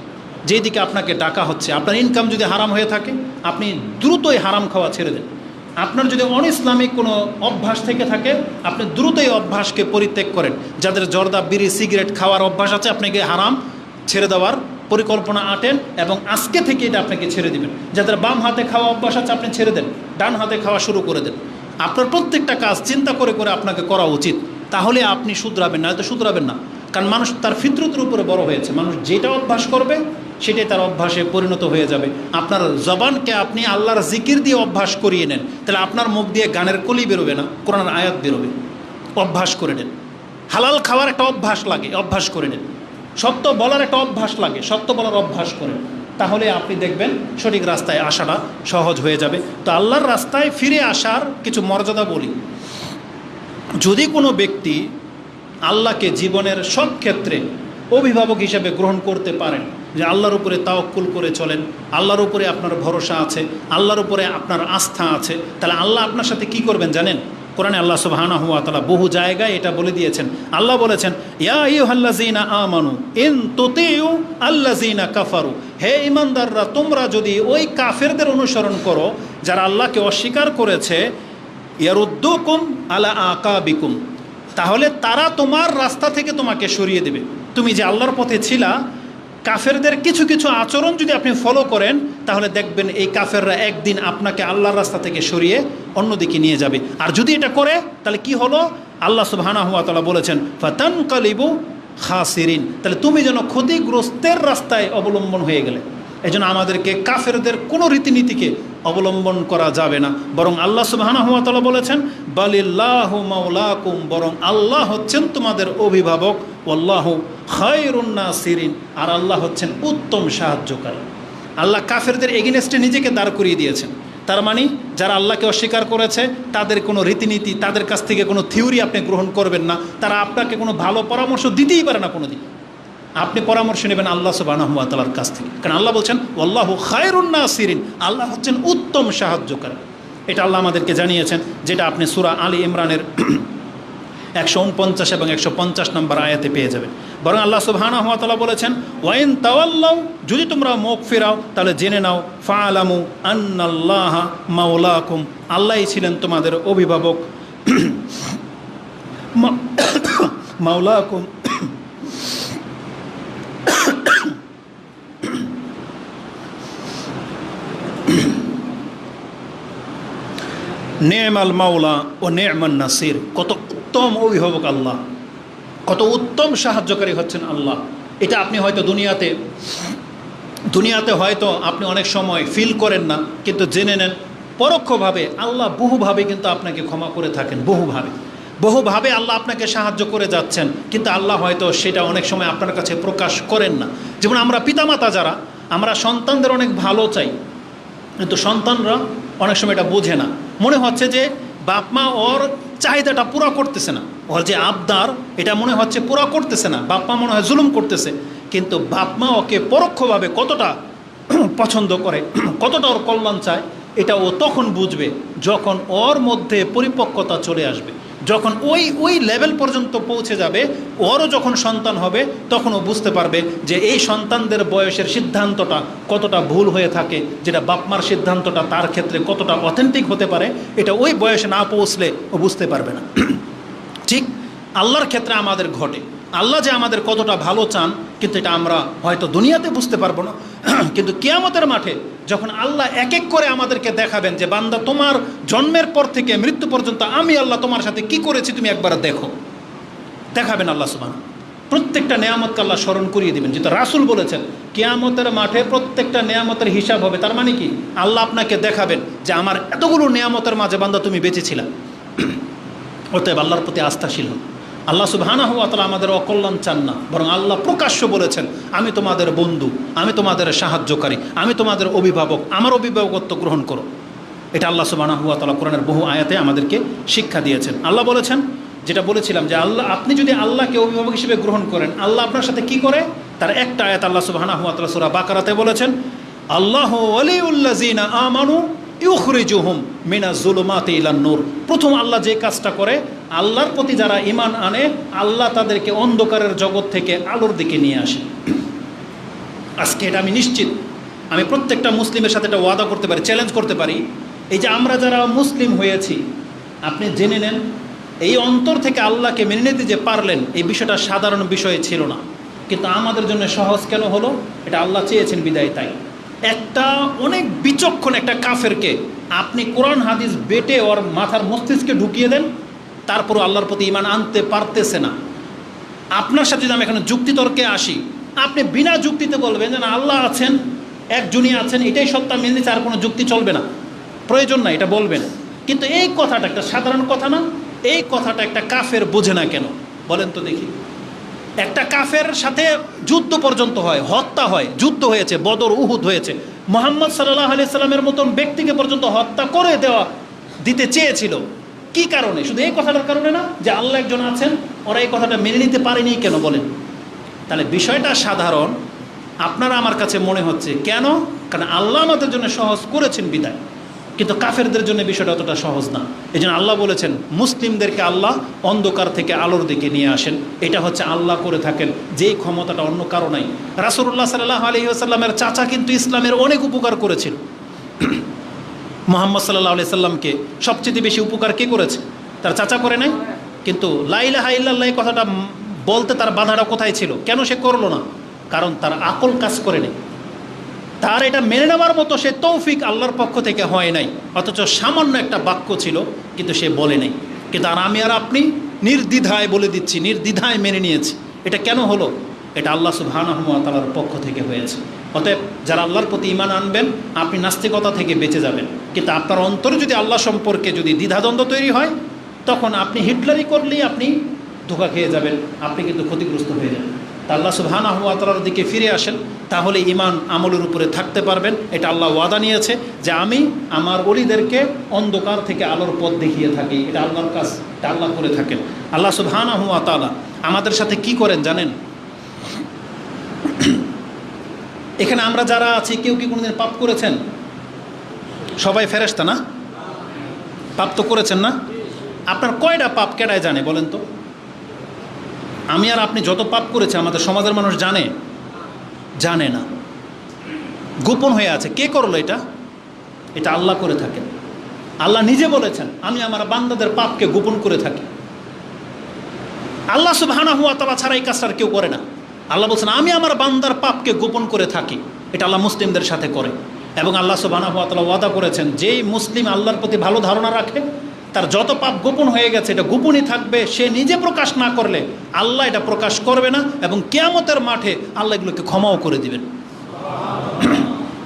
যেই দিকে আপনাকে ডাকা হচ্ছে, আপনার ইনকাম যদি হারাম হয়ে থাকে, আপনি দ্রুতই হারাম খাওয়া ছেড়ে দেন। আপনার যদি অনইসলামিক কোনো অভ্যাস থেকে থাকে, আপনি দ্রুতই অভ্যাসকে পরিত্যাগ করেন। যাদের জর্দা, বিড়ি, সিগারেট খাওয়ার অভ্যাস আছে, আপনাকে হারাম ছেড়ে দেওয়ার পরিকল্পনা আঁটেন এবং আজকে থেকে এটা আপনাকে ছেড়ে দিবেন। যাদের বাম হাতে খাওয়া অভ্যাস আছে, আপনি ছেড়ে দেন, ডান হাতে খাওয়া শুরু করে দেন। আপনার প্রত্যেকটা কাজ চিন্তা করে করে আপনাকে করা উচিত, তাহলে আপনি শুধরাবেন, না তো শুধরাবেন না। কারণ মানুষ তার ফিতরতের উপরে বড় হয়েছে, মানুষ যেটা অভ্যাস করবে সেটাই তার অভ্যাসে পরিণত হয়ে যাবে। আপনার জবানকে আপনি আল্লাহর জিকির দিয়ে অভ্যাস করিয়ে নেন, তাহলে আপনার মুখ দিয়ে গানের কলি বেরোবে না, কোরআনের আয়াত বেরোবে। অভ্যাস করে নেন। হালাল খাওয়ার একটা অভ্যাস লাগে, অভ্যাস করে নেন। সত্য বলার একটা অভ্যাস লাগে, সত্য বলার অভ্যাস করেন, তাহলে আপনি দেখবেন সঠিক রাস্তায় আসাটা সহজ হয়ে যাবে। তো আল্লাহর রাস্তায় ফিরে আসার কিছু মর্যাদা বলি। যদি কোনো ব্যক্তি আল্লাহকে জীবনের সব ক্ষেত্রে অভিভাবক হিসেবে গ্রহণ করতে পারেন, যে আল্লাহর উপরে তাওয়াক্কুল করে চলেন, আল্লাহর উপরে আপনার ভরসা আছে, আল্লাহর উপরে আপনার আস্থা আছে, তাহলে আল্লাহ আপনার সাথে কি করবেন জানেন? কোরআনে আল্লাহ সুবহানাহু ওয়া তাআলা বহু জায়গায় এটা বলে দিয়েছেন। আল্লাহ বলেছেন, ইয়া আইয়ুহাল্লাযীনা আমানু ইন তুতিউ আল্লাযীনা কাফারু, হে ঈমানদাররা, তোমরা যদি ওই কাফেরদের অনুসরণ করো যারা আল্লাহকে অস্বীকার করেছে, ইয়ারুদ্দুকুম আলা আকাবিকুম, তাহলে তারা তোমার রাস্তা থেকে তোমাকে সরিয়ে দেবে। তুমি যে আল্লাহর পথে ছিলা, কাফেরদের কিছু কিছু আচরণ যদি আপনি ফলো করেন, তাহলে দেখবেন এই কাফেররা একদিন আপনাকে আল্লাহর রাস্তা থেকে সরিয়ে অন্যদিকে নিয়ে যাবে। আর যদি এটা করে, তাহলে কি হলো? আল্লাহ সুবহানাহু ওয়া তাআলা বলেছেন, ফাতানকালিবু খাসিরিন, তাহলে তুমি যেন ক্ষতিগ্রস্তের রাস্তায় অবলম্বন হয়ে গেলে। এই জন্য আমাদেরকে কাফেরদের কোনো রীতিনীতিকে অবলম্বন করা যাবে না, বরং আল্লাহ সুবহানাহু ওয়া তাআলা বলেছেন, বালিল্লাহু মাওলাকুম, বরং আল্লাহ হচ্ছেন তোমাদের অভিভাবক, ওয়াল্লাহু খায়রুন নাসিরিন, আর আল্লাহ হচ্ছেন উত্তম সাহায্যকারী। আল্লাহ কাফেরদের এগেইনস্টে নিজেকে দাঁড় করিয়ে দিয়েছেন। তার মানে যারা আল্লাহকে অস্বীকার করেছে, তাদের কোনো রীতিনীতি, তাদের কাছ থেকে কোনো থিওরি আপনি গ্রহণ করবেন না। তারা আপনাকে কোনো ভালো পরামর্শ দিতেই পারে না কোনোদিন। আপনি পরামর্শ নেবেন আল্লাহ সুবহানাহু ওয়া তাআলার কাছ থেকে, কারণ আল্লাহ বলছেন ওয়াল্লাহু খায়রুন নাসিরিন, আল্লাহ হচ্ছেন উত্তম সাহায্যকারী। এটা আল্লাহ আমাদেরকে জানিয়েছেন, যেটা আপনি সূরা আলী ইমরানের 149 এবং 150 নম্বর আয়াতে পেয়ে যাবেন। বরং আল্লাহ সুবহানাহু ওয়া তাআলা বলেছেন, ওয়াইন তাওয়াল্লাউ, যদি তোমরা মুখ ফেরাও, তাহলে জেনে নাও, ফাআলামু আন্নাল্লাহা মাওলাকুম, আল্লাহই ছিলেন তোমাদের অভিভাবক, মাওলাকুম, নেমাল মাওলা ও নেমান নাসির, কত উত্তম অভিভাবক আল্লাহ, কত উত্তম সাহায্যকারী হচ্ছেন আল্লাহ। এটা আপনি হয়তো দুনিয়াতে হয়তো আপনি অনেক সময় ফিল করেন না, কিন্তু জেনে নেন পরোক্ষভাবে আল্লাহ বহুভাবে কিন্তু আপনাকে ক্ষমা করে থাকেন। বহুভাবে আল্লাহ আপনাকে সাহায্য করে যাচ্ছেন, কিন্তু আল্লাহ হয়তো সেটা অনেক সময় আপনার কাছে প্রকাশ করেন না। যেমন আমরা পিতামাতা যারা, আমরা সন্তানদের অনেক ভালো চাই, কিন্তু সন্তানরা অনেক সময় এটা বোঝে না। মনে হচ্ছে যে বাপ মা ওর চাহিদাটা পুরা করতেছে না, ওর যে আবদার এটা মনে হচ্ছে পুরা করতেছে না, বাপ মা মনে হয় জুলুম করতেছে। কিন্তু বাপ মা ওকে পরোক্ষভাবে কতটা পছন্দ করে, কতটা ওর কল্যাণ চায়, এটা ও তখন বুঝবে যখন ওর মধ্যে পরিপক্কতা চলে আসবে, যখন ওই লেভেল পর্যন্ত পৌঁছে যাবে, ওরও যখন সন্তান হবে, তখন ও বুঝতে পারবে যে এই সন্তানদের বয়সের সিদ্ধান্তটা কতটা ভুল হয়ে থাকে, যেটা বাপমার সিদ্ধান্তটা তার ক্ষেত্রে কতটা অথেন্টিক হতে পারে, এটা ওই বয়সে না পৌঁছলে ও বুঝতে পারবে না। ঠিক আল্লাহর ক্ষেত্রে আমাদের ঘটে, আল্লাহ যে আমাদের কতটা ভালো চান, কিন্তু এটা আমরা হয়তো দুনিয়াতে বুঝতে পারবো না, কিন্তু কিয়ামতের মাঠে যখন আল্লাহ এক এক করে আমাদেরকে দেখাবেন যে বান্দা, তোমার জন্মের পর থেকে মৃত্যু পর্যন্ত আমি আল্লাহ তোমার সাথে কি করেছি তুমি একবার দেখো, দেখাবেন আল্লাহ সুবহানাহু। প্রত্যেকটা নেয়ামতকে আল্লাহ স্মরণ করিয়ে দিবেন। যেটা রাসূল বলেছেন, কিয়ামতের মাঠে প্রত্যেকটা নেয়ামতের হিসাব হবে। তার মানে কি? আল্লাহ আপনাকে দেখাবেন যে আমার এতগুলো নেয়ামতের মাঝে বান্দা তুমি বেঁচে ছিলা। অতএব আল্লাহর প্রতি আস্থাশীল হন, আল্লাহ সুবহানাহু ওয়া তাআলা আমাদের অকল্যাণ চান না, বরং আল্লাহ প্রকাশ্য বলেছেন আমি তোমাদের বন্ধু, আমি তোমাদের সাহায্যকারী, আমি তোমাদের অভিভাবক, আমার অভিভাবকত্ব গ্রহণ করো। এটা আল্লাহ সুবহানাহু ওয়া তাআলা কোরআনের বহু আয়াতে আমাদেরকে শিক্ষা দিয়েছেন। আল্লাহ বলেছেন, যেটা বলেছিলাম যে আল্লাহ, আপনি যদি আল্লাহকে অভিভাবক হিসেবে গ্রহণ করেন, আল্লাহ আপনার সাথে কি করে তার একটা আয়াত আল্লাহ সুবহানাহু ওয়া তাআলা সূরা বাকারাতে বলেছেন, আল্লাহু ওয়ালিউল্লাযিনা আমানু ইউখরিজুহুম মিনাজ যুলুমাতি ইলান নূর। প্রথম আল্লাহ যে কাজটা করে, আল্লাহর প্রতি যারা ঈমান আনে, আল্লাহ তাদেরকে অন্ধকারের জগৎ থেকে আলোর দিকে নিয়ে আসে। আজকে এটা আমি নিশ্চিত, আমি প্রত্যেকটা মুসলিমের সাথে এটা ওয়াদা করতে পারি, চ্যালেঞ্জ করতে পারি, এই যে আমরা যারা মুসলিম হয়েছি, আপনি জেনে নেন এই অন্তর থেকে আল্লাহকে মেনে নিতে যে পারলেন, এই বিষয়টা সাধারণ বিষয় ছিল না, কিন্তু আমাদের জন্য সহজ কেন হলো? এটা আল্লাহ চেয়েছেন বিদায়। তাই একটা অনেক বিচক্ষণ একটা কাফেরকে আপনি কোরআন হাদিস বেটে ওর মাথার মস্তিষ্কে ঢুকিয়ে দেন, তারপরও আল্লাহর প্রতি ঈমান আনতে পারতেছে না। আপনার সাথে যদি আমি এখানে যুক্তিতর্কে আসি, আপনি বিনা যুক্তিতে বলবেন যে না আল্লাহ আছেন, একজনই আছেন, এটাই সত্য, মেনে নিতে আর কোনো যুক্তি চলবে না, প্রয়োজন না, এটা বলবেন। কিন্তু এই কথাটা একটা সাধারণ কথা না? এই কথাটা একটা কাফের বোঝে না কেন বলেন তো দেখি? একটা কাফের সাথে যুদ্ধ পর্যন্ত হয়, হত্যা হয়, যুদ্ধ হয়েছে, বদর উহুদ হয়েছে, মুহাম্মদ সাল্লাল্লাহু আলাইহি সাল্লামের মতন ব্যক্তিকে পর্যন্ত হত্যা করে দিতে চেয়েছিল। কি কারণে? শুধু এই কথাটার কারণে না যে আল্লাহ একজন আছেন, ওরা এই কথাটা মেনে নিতে পারেনি কেন বলেন? তাহলে বিষয়টা সাধারণ, আপনারা আমার কাছে মনে হচ্ছে কেন? কারণ আল্লাহ আমাদের জন্য সহজ করেছেন বিদায়, কিন্তু কাফেরদের জন্য বিষয়টা অতটা সহজ না। এই জন্য আল্লাহ বলেছেন মুসলিমদেরকে আল্লাহ অন্ধকার থেকে আলোর দিকে নিয়ে আসেন। এটা হচ্ছে আল্লাহ করে থাকেন, যেই ক্ষমতাটা অন্য কারো নাই। রাসূলুল্লাহ সাল্লাল্লাহু আলাইহি ওয়াসাল্লামের চাচা কিন্তু ইসলামের অনেক উপকার করেছিল। মুহাম্মদ সাল্লাল্লাহু আলাইহি সাল্লামকে সবচেয়ে বেশি উপকার কে করেছে? তার চাচা করে নাই? কিন্তু লা ইলাহা ইল্লাল্লাহ এই কথাটা বলতে তার বাধাটা কোথায় ছিল? কেন সে করলো না? কারণ তার আকল কাজ করে নেই, তার এটা মেনে নেওয়ার মতো সে তৌফিক আল্লাহর পক্ষ থেকে হয় নাই। অথচ সামান্য একটা বাক্য ছিল, কিন্তু সে বলে নেই। কিন্তু আর আমি আর আপনি নির্দ্বিধায় বলে দিচ্ছি, নির্দ্বিধায় মেনে নিয়েছি। এটা কেন হলো? এটা আল্লাহ সুবহানাহু ওয়া তাআলার পক্ষ থেকে হয়েছে। অতএব যারা আল্লাহর প্রতি ঈমান আনবেন, আপনি নাস্তিকতা থেকে বেঁচে যাবেন। কিন্তু আপনার অন্তরে যদি আল্লাহ সম্পর্কে যদি দ্বিধাদ্বন্দ্ব তৈরি হয়, তখন আপনি হিটলারি করলেই আপনি ধোঁকা খেয়ে যাবেন, আপনি কিন্তু ক্ষতিগ্রস্ত হয়ে যাবেন। তা আল্লাহ সুবহানাহু ওয়া তাআলার দিকে ফিরে আসেন, তাহলে ঈমান আমলের উপরে থাকতে পারবেন। এটা আল্লাহ ওয়াদা নিয়েছে যে আমি আমার ওলিদেরকে অন্ধকার থেকে আলোর পথ দেখিয়ে থাকি। এটা আল্লাহর কাজ, এটা আল্লাহ করে থাকেন। আল্লাহ সুবহানাহু ওয়া তাআলা আমাদের সাথে কি করেন জানেন? এখানে আমরা যারা আছি, কেউ কি কোনোদিন পাপ করেছেন? সবাই ফেরেশতা না? পাপ তো করেছেন না? আপনার কয়টা পাপ কেডায় জানে বলেন তো? আমি আর আপনি যত পাপ করেছে আমাদের সমাজের মানুষ জানে? জানে না, গোপন হয়ে আছে। কে করলো এটা? এটা আল্লাহ করে থাকেন। আল্লাহ নিজে বলেছেন আমি আমার বান্দাদের পাপকে গোপন করে থাকি। আল্লাহ সুবহানাহু ওয়া তাআলা ছাড়া এই কাজটা কেউ করে না। আল্লাহ বলছেন আমি আমার বান্দার পাপকে গোপন করে থাকি। এটা আল্লাহ মুসলিমদের সাথে করে। এবং আল্লাহ সুবহানাহু ওয়া তাআলা ওয়াদা করেছেন যেই মুসলিম আল্লাহর প্রতি ভালো ধারণা রাখে, তার যত পাপ গোপন হয়ে গেছে এটা গোপনই থাকবে। সে নিজে প্রকাশ না করলে আল্লাহ এটা প্রকাশ করবে না, এবং কিয়ামতের মাঠে আল্লাহ এগুলোকে ক্ষমাও করে দিবেন।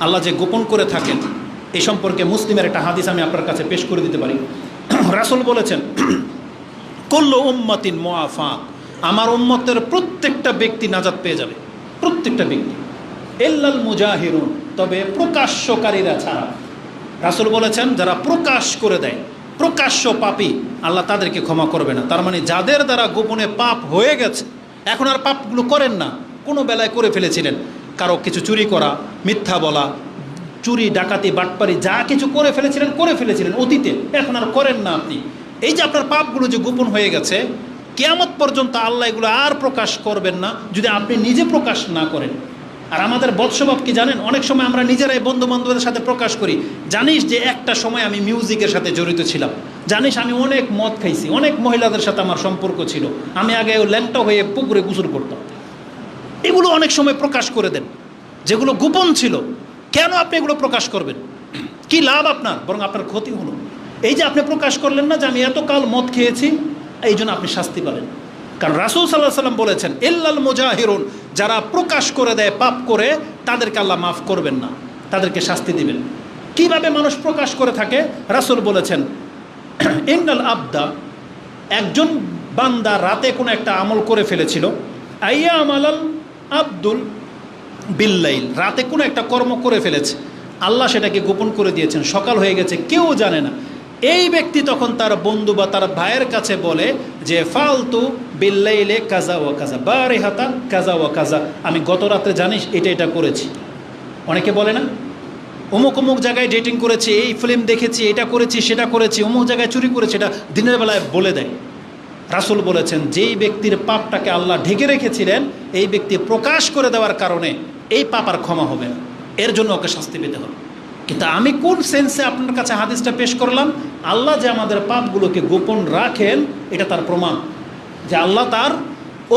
আল্লাহ যে গোপন করে থাকেন এই সম্পর্কে মুসলিমের একটা হাদিস আমি আপনার কাছে পেশ করে দিতে পারি। রাসূল বলেছেন কুল্লু উম্মাতিন মুআফা, আমার উম্মতের প্রত্যেকটা ব্যক্তি নাজাত পেয়ে যাবে, প্রত্যেকটা ব্যক্তি, ইল্লাল মুজাহিরুন, তবে প্রকাশ্যকারীরা ছাড়া। রাসূল বলেছেন যারা প্রকাশ করে দেয়, প্রকাশ্য পাপী, আল্লাহ তাদেরকে ক্ষমা করবে না। তার মানে যাদের দ্বারা গোপনে পাপ হয়ে গেছে, এখন আর পাপগুলো করেন না, কোনো বেলায় করে ফেলেছিলেন, কারো কিছু চুরি করা, মিথ্যা বলা, চুরি ডাকাতি বাটপারি যা কিছু করে ফেলেছিলেন অতীতে, এখন আর করেন না আপনি। এই যে আপনার পাপগুলো যে গোপন হয়ে গেছে, কিয়ামত পর্যন্ত আল্লাহ এগুলো আর প্রকাশ করবেন না যদি আপনি নিজে প্রকাশ না করেন। আর আমাদের বদস্বভাব কি জানেন? অনেক সময় আমরা নিজেরাই বন্ধু বান্ধবদের সাথে প্রকাশ করি, জানিস যে একটা সময় আমি মিউজিকের সাথে জড়িত ছিলাম, জানিস আমি অনেক মদ খাইছি, অনেক মহিলাদের সাথে আমার সম্পর্ক ছিল, আমি আগে ল্যাংটা হয়ে পুকুরে গোসল করতাম। এগুলো অনেক সময় প্রকাশ করে দেন, যেগুলো গোপন ছিল। কেন আপনি এগুলো প্রকাশ করবেন? কি লাভ আপনার? বরং আপনার ক্ষতি হলো। এই যে আপনি প্রকাশ করলেন না যে আমি এতকাল মদ খেয়েছি, এই জন্য আপনি শাস্তি পাবেন। কারণ রাসূল সাল্লাল্লাহু আলাইহি ওয়াসাল্লাম বলেছেন ইল্লাল মুজাহিরুন, যারা প্রকাশ করে দেয় পাপ করে, তাদেরকে আল্লাহ মাফ করবেন না, তাদেরকে শাস্তি দিবেন। কিভাবে মানুষ প্রকাশ করে থাকে? রাসূল বলেছেন ইন্নাল আবদা, একজন বান্দা রাতে কোনো একটা আমল করে ফেলেছিল, আইয়া আমালাল আব্দুল বিল্লাইল, রাতে কোনো একটা কর্ম করে ফেলেছে, আল্লাহ সেটাকে গোপন করে দিয়েছেন, সকাল হয়ে গেছে, কেউ জানে না। এই ব্যক্তি তখন তার বন্ধু বা তার ভাইয়ের কাছে বলে যে ফালতু বিল্লাইলে কাজা ওয়া কাজা, বারে হাতা কাজা ওয়া কাজা, আমি গত রাত্রে জানিস এটা এটা করেছি। অনেকে বলে না, অমুক অমুক জায়গায় ডেটিং করেছি, এই ফিল্ম দেখেছি, এটা করেছি সেটা করেছি, অমুক জায়গায় চুরি করেছি, এটা দিনের বেলায় বলে দেয়। রাসূল বলেছেন যেই ব্যক্তির পাপটাকে আল্লাহ ঢেকে রেখেছিলেন, এই ব্যক্তি প্রকাশ করে দেওয়ার কারণে এই পাপ আর ক্ষমা হবে না, এর জন্য ওকে শাস্তি পেতে হবে। কিন্তু আমি কোন সেন্সে আপনার কাছে হাদিসটা পেশ করলাম? আল্লাহ যে আমাদের পাপগুলোকে গোপন রাখেন, এটা তার প্রমাণ যে আল্লাহ তার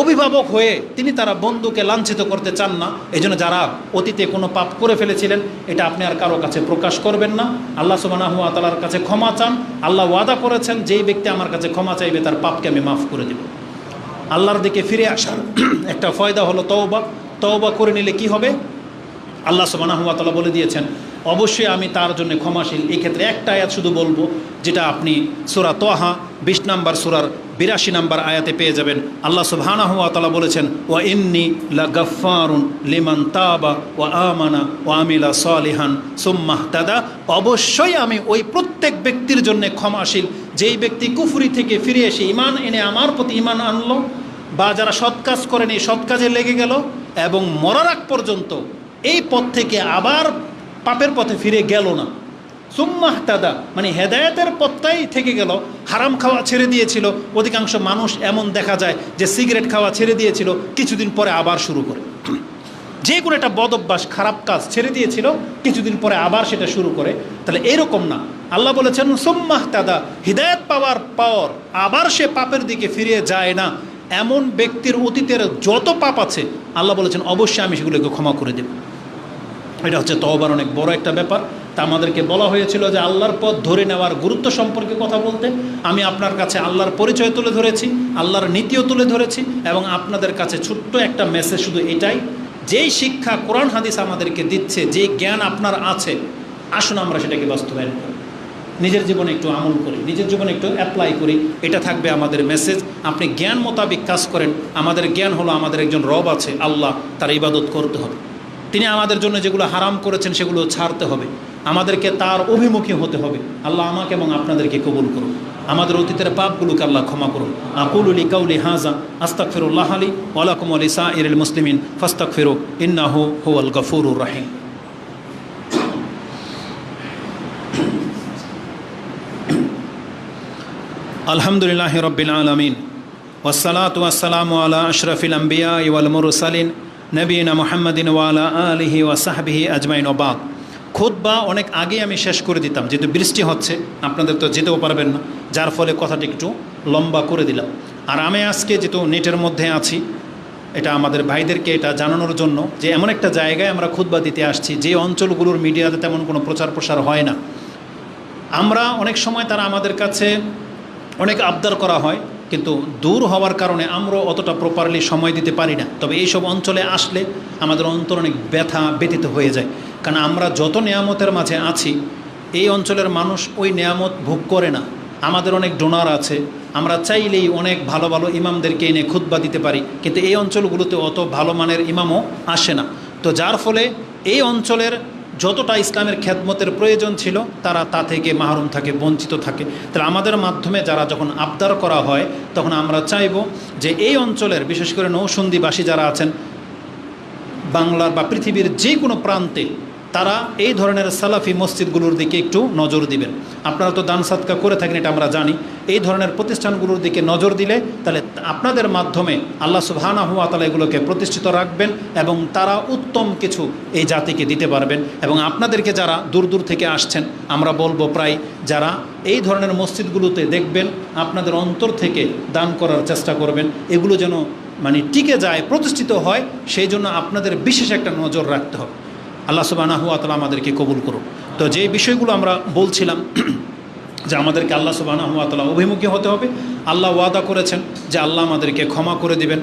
অভিভাবক হয়ে তিনি তারা বন্ধুকে লাঞ্ছিত করতে চান না। এই জন্য যারা অতীতে কোনো পাপ করে ফেলেছিলেন, এটা আপনি আর কারো কাছে প্রকাশ করবেন না। আল্লাহ সুবহানাহু ওয়া তাআলার কাছে ক্ষমা চান। আল্লাহ ওয়াদা করেছেন যেই ব্যক্তি আমার কাছে ক্ষমা চাইবে তার পাপকে আমি মাফ করে দেব। আল্লাহর দিকে ফিরে আসার একটা ফয়দা হলো তওবা। তওবা করে নিলে কি হবে? আল্লাহ সুবহানাহু ওয়া তাআলা বলে দিয়েছেন অবশ্যই আমি তার জন্য ক্ষমাশীল। এই ক্ষেত্রে একটা আয়াত শুধু বলবো, যেটা আপনি সূরা তাহা ২০ নম্বর সূরার ৮২ নম্বর আয়াতে পেয়ে যাবেন। আল্লাহ সুবহানাহু ওয়া তাআলা বলেছেন ওয়া ইন্নী লাগাফফারুন লিমান তাবা ওয়া আমানা ওয়া আমিলা সালিহান সুম্মা ইহতাদা, অবশ্যই আমি ওই প্রত্যেক ব্যক্তির জন্য ক্ষমাশীল যেই ব্যক্তি কুফরি থেকে ফিরে এসে ঈমান এনে আমার প্রতি ঈমান আনলো, বা যারা সৎ কাজ করেনি সৎ কাজে লেগে গেল এবং মরার আগ পর্যন্ত এই পথ থেকে আবার পাপের পথে ফিরে গেল না। সুম্মা ইহতাদা মানে হেদায়েতের পথটাই থেকে গেল, হারাম খাওয়া ছেড়ে দিয়েছিল। অধিকাংশ মানুষ এমন দেখা যায় যে সিগারেট খাওয়া ছেড়ে দিয়েছিল, কিছুদিন পরে আবার শুরু করে। যে কোনো একটা বদ অভ্যাস, খারাপ কাজ ছেড়ে দিয়েছিল, কিছুদিন পরে আবার সেটা শুরু করে। তাহলে এরকম না, আল্লাহ বলেছেন সুম্মা ইহতাদা, হিদায়াত পাওয়ার পর আবার সে পাপের দিকে ফিরে যায় না। এমন ব্যক্তির অতীতের যত পাপ আছে আল্লাহ বলেছেন অবশ্যই আমি সেগুলোকে ক্ষমা করে দেব। এটা হচ্ছে তওবার অনেক বড় একটা ব্যাপার। তা আমাদেরকে বলা হয়েছিল যে আল্লাহর পথ ধরে নেওয়ার গুরুত্ব সম্পর্কে কথা বলতে। আমি আপনার কাছে আল্লাহর পরিচয় তুলে ধরেছি, আল্লাহর নীতিও তুলে ধরেছি, এবং আপনাদের কাছে ছোট্ট একটা মেসেজ শুধু এটাই, যেই শিক্ষা কোরআন হাদিস আমাদেরকে দিচ্ছে, যেই জ্ঞান আপনার আছে, আসুন আমরা সেটাকে বাস্তবায়ন করি, নিজের জীবনে একটু আমল করি, নিজের জীবনে একটু অ্যাপ্লাই করি। এটা থাকবে আমাদের মেসেজ। আপনি জ্ঞান মোতাবিক কাজ করেন। আমাদের জ্ঞান হলো আমাদের একজন রব আছে আল্লাহ, তার ইবাদত করতে হবে। তিনি আমাদের জন্য যেগুলো হারাম করেছেন সেগুলো ছাড়তে হবে, আমাদেরকে তার অভিমুখী হতে হবে। আল্লাহ আমাকে এবং আপনাদেরকে কবুল করুন, আমাদের অতীতের পাপগুলোকে আল্লাহ ক্ষমা করুন। আকুলু লিকাউলি হাযা আস্তাগফিরুল্লাহ লি ওয়া লাকুম ওয়া লিসাইরিল মুসলিমিন ফাস্তাগফিরু ইন্নাহু হুয়াল গফুরুর রহিম। আলহামদুলিল্লাহি রাব্বিল আলামিন ওয়াসসালাতু ওয়াসসালামু আলা আশরাফিল আমবিয়া ওয়াল মুরসালিন নবীনা মুহাম্মাদিন ওয়া আলা আলিহি ওয়া সাহবিহি আজমাইন। ওয়া বাদ। খুতবা অনেক আগে আমি শেষ করে দিতাম, যেহেতু বৃষ্টি হচ্ছে, আপনাদের তো যেতেও পারবেন না, যার ফলে কথাটি একটু লম্বা করে দিলাম। আর আমি আজকে যেহেতু নেটের মধ্যে আছি, এটা আমাদের ভাইদেরকে এটা জানানোর জন্য যে এমন একটা জায়গায় আমরা খুতবা দিতে আসছি যে অঞ্চলগুলোর মিডিয়াতে তেমন কোনো প্রচার প্রসার হয় না। আমরা অনেক সময় তারা আমাদের কাছে অনেক আবদার করা হয়, কিন্তু দূর হওয়ার কারণে আমরা অতটা প্রপারলি সময় দিতে পারি না। তবে এইসব অঞ্চলে আসলে আমাদের অন্তর অনেক ব্যথা ব্যতীত হয়ে যায়, কারণ আমরা যত নেয়ামতের মাঝে আছি এই অঞ্চলের মানুষ ওই নেয়ামত ভোগ করে না। আমাদের অনেক ডোনার আছে, আমরা চাইলেই অনেক ভালো ভালো ইমামদেরকে এনে খুতবা দিতে পারি, কিন্তু এই অঞ্চলগুলোতে অত ভালো মানের ইমামও আসে না। তো যার ফলে এই অঞ্চলের যতটা ইসলামের খেদমতের প্রয়োজন ছিল তারা তা থেকে মাহরুম থাকে, বঞ্চিত থাকে। তাহলে আমাদের মাধ্যমে যারা যখন আবদার করা হয়, তখন আমরা চাইব যে এই অঞ্চলের বিশেষ করে নৌসন্দিবাসী যারা আছেন বাংলার বা পৃথিবীর যে কোনো প্রান্তে, তারা এই ধরনের সালাফি মসজিদগুলোর দিকে একটু নজর দিবেন। আপনারা তো দান সাদকা করে থাকেন, এটা আমরা জানি। এই ধরনের প্রতিষ্ঠানগুলোর দিকে নজর দিলে তাহলে আপনাদের মাধ্যমে আল্লাহ সুবহানাহু ওয়া তাআলা এগুলোকে প্রতিষ্ঠিত রাখবেন এবং তারা উত্তম কিছু এই জাতিকে দিতে পারবেন। এবং আপনাদেরকে যারা দূর দূর থেকে আসছেন, আমরা বলবো প্রায় যারা এই ধরনের মসজিদগুলোতে দেখবেন, আপনাদের অন্তর থেকে দান করার চেষ্টা করবেন। এগুলো যেন টিকে যায়, প্রতিষ্ঠিত হয়, সেই জন্য আপনাদের বিশেষ একটা নজর রাখতে হবে। আল্লাহ সুবহানাহু ওয়া তাআলা আমাদেরকে কবুল করুন। তো যে বিষয়গুলো আমরা বলছিলাম যে আমাদেরকে আল্লাহ সুবহানাহু ওয়া তাআলা অভিমুখী হতে হবে। আল্লাহ ওয়াদা করেছেন যে আল্লাহ আমাদেরকে ক্ষমা করে দিবেন।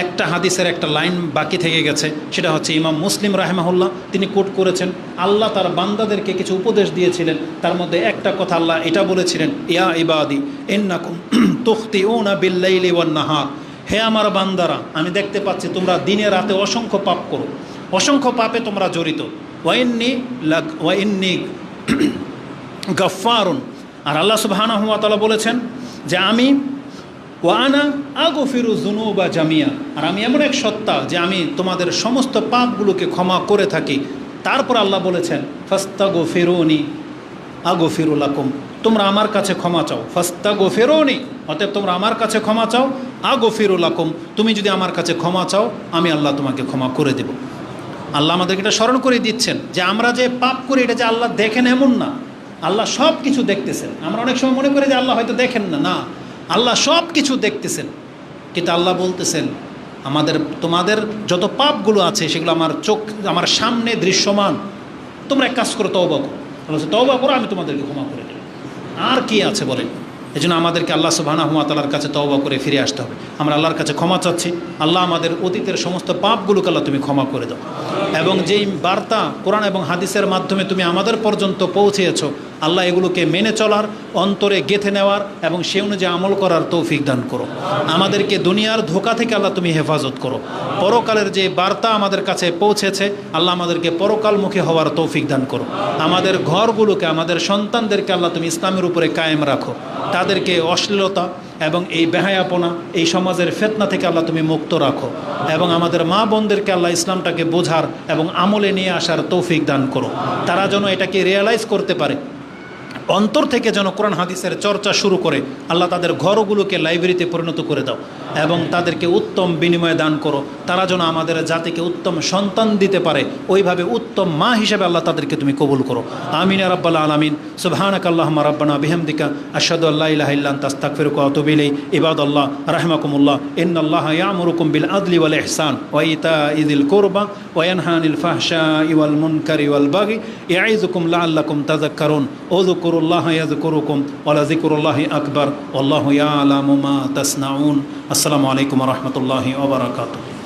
একটা হাদিসের একটা লাইন বাকি থেকে গেছে, সেটা হচ্ছে ইমাম মুসলিম রাহিমাহুল্লাহ তিনি কোট করেছেন, আল্লাহ তার বান্দাদেরকে কিছু উপদেশ দিয়েছিলেন, তার মধ্যে একটা কথা আল্লাহ এটা বলেছিলেন, ইয়া ইবাদি ইন্নাকুম তুখতিউনা বিল্লাইলি ওয়ান নাহার, হে আমার বান্দারা, আমি দেখতে পাচ্ছি তোমরা দিনে রাতে অসংখ্য পাপ করো, অসংখ্য পাপে তোমরা জড়িত, ওয়াইন্নি গফফারুন, আর আল্লাহ সুবহানাহু ওয়া তাআলা বলেছেন যে আমি ওয়ানা আগফিরু যুনুবা জামিয়া, আর আমি এমন এক সত্তা যে আমি তোমাদের সমস্ত পাপগুলোকে ক্ষমা করে থাকি। তারপর আল্লাহ বলেছেন ফাস্তাগফিরুনি আগফিরু লাকুম, তোমরা আমার কাছে ক্ষমা চাও, ফাস্তাগফিরুনি, অতএব তোমরা আমার কাছে ক্ষমা চাও, আগফিরু লাকুম, তুমি যদি আমার কাছে ক্ষমা চাও আমি আল্লাহ তোমাকে ক্ষমা করে দেব। আল্লাহ আমাদেরকে এটা স্মরণ করে দিচ্ছেন যে আমরা যে পাপ করি এটা যে আল্লাহ দেখেন এমন না, আল্লাহ সব কিছু দেখতেছেন। আমরা অনেক সময় মনে করি যে আল্লাহ হয়তো দেখেন না, না, আল্লাহ সব কিছু দেখতেছেন, কিন্তু আল্লাহ বলতেছেন তোমাদের যত পাপগুলো আছে সেগুলো আমার সামনে দৃশ্যমান, তোমরা এক কাজ করো, তওবা করো, তওবা করো, আমি তোমাদেরকে ক্ষমা করে দেব। আর কি আছে বলেন? এই জন্য আমাদেরকে আল্লাহ সুবহানাহু ওয়া তাআলার কাছে তওবা করে ফিরে আসতে হবে। আমরা আল্লাহর কাছে ক্ষমা চাচ্ছি, আল্লাহ আমাদের অতীতের সমস্ত পাপগুলোকে আল্লাহ তুমি ক্ষমা করে দাও, এবং যেই বার্তা কোরআন এবং হাদিসের মাধ্যমে তুমি আমাদের পর্যন্ত পৌঁছেছ আল্লাহ এগুলোকে মেনে চলার, অন্তরে গেঁথে নেওয়ার এবং সে অনুযায়ী আমল করার তৌফিক দান করো। আমাদেরকে দুনিয়ার ধোঁকা থেকে আল্লাহ তুমি হেফাজত করো। পরকালের যে বার্তা আমাদের কাছে পৌঁছেছে আল্লাহ আমাদেরকে পরকালমুখী হওয়ার তৌফিক দান করো। আমাদের ঘরগুলোকে, আমাদের সন্তানদেরকে আল্লাহ তুমি ইসলামের উপরে কায়েম রাখো, তাদেরকে অশ্লীলতা এবং এই বেহায়াপনা, এই সমাজের ফিতনা থেকে আল্লাহ তুমি মুক্ত রাখো, এবং আমাদের মা বোনদেরকে আল্লাহ ইসলামটাকে বোঝার এবং আমলে নিয়ে আসার তৌফিক দান করো। তারা যেন এটাকে রিয়েলাইজ করতে পারে, অন্তর থেকে যেন কোরআন হাদিসের চর্চা শুরু করে। আল্লাহ তাদের ঘরগুলোকে লাইব্রেরিতে পরিণত করে দাও এবং তাদেরকে উত্তম বিনিময় দান করো। তারা যেন আমাদের জাতিকে উত্তম সন্তান দিতে পারে, ওইভাবে উত্তম মা হিসেবে আল্লাহ তাদেরকে তুমি কবুল করো। আমিন ইয়া রাব্বাল আলামিন। সুবহানাকাল্লাহুম্মা রাব্বানা বিহামদিকা আশহাদু আল্লা ইলাহা ইল্লা আনতা আস্তাগফিরুকা ওয়া আতুবু ইলাইক। ইবাদাল্লাহ রাহিমাকুমুল্লাহ, ইন্নাল্লাহা ইয়া'মুরুকুম বিল আদলি ওয়াল ইহসান ওয়া ইতা'i যিল কুরবা ওয়া ইয়ানহা আনিল ফাহশাই ওয়াল মুনকারি ওয়াল বাগি ইয়া'iযুকুম লাআল্লাকুম তাযাক্কারুন। উযকুরুল্লাহা ইয়াযকুরুকুম ওয়া লাযিকরুল্লাহি আকবার ওয়াল্লাহু ইয়া'লামু মা তাসনাউন। আসসালামু আলাইকুম ওয়া রাহমাতুল্লাহি ওয়া বারাকাতুহু।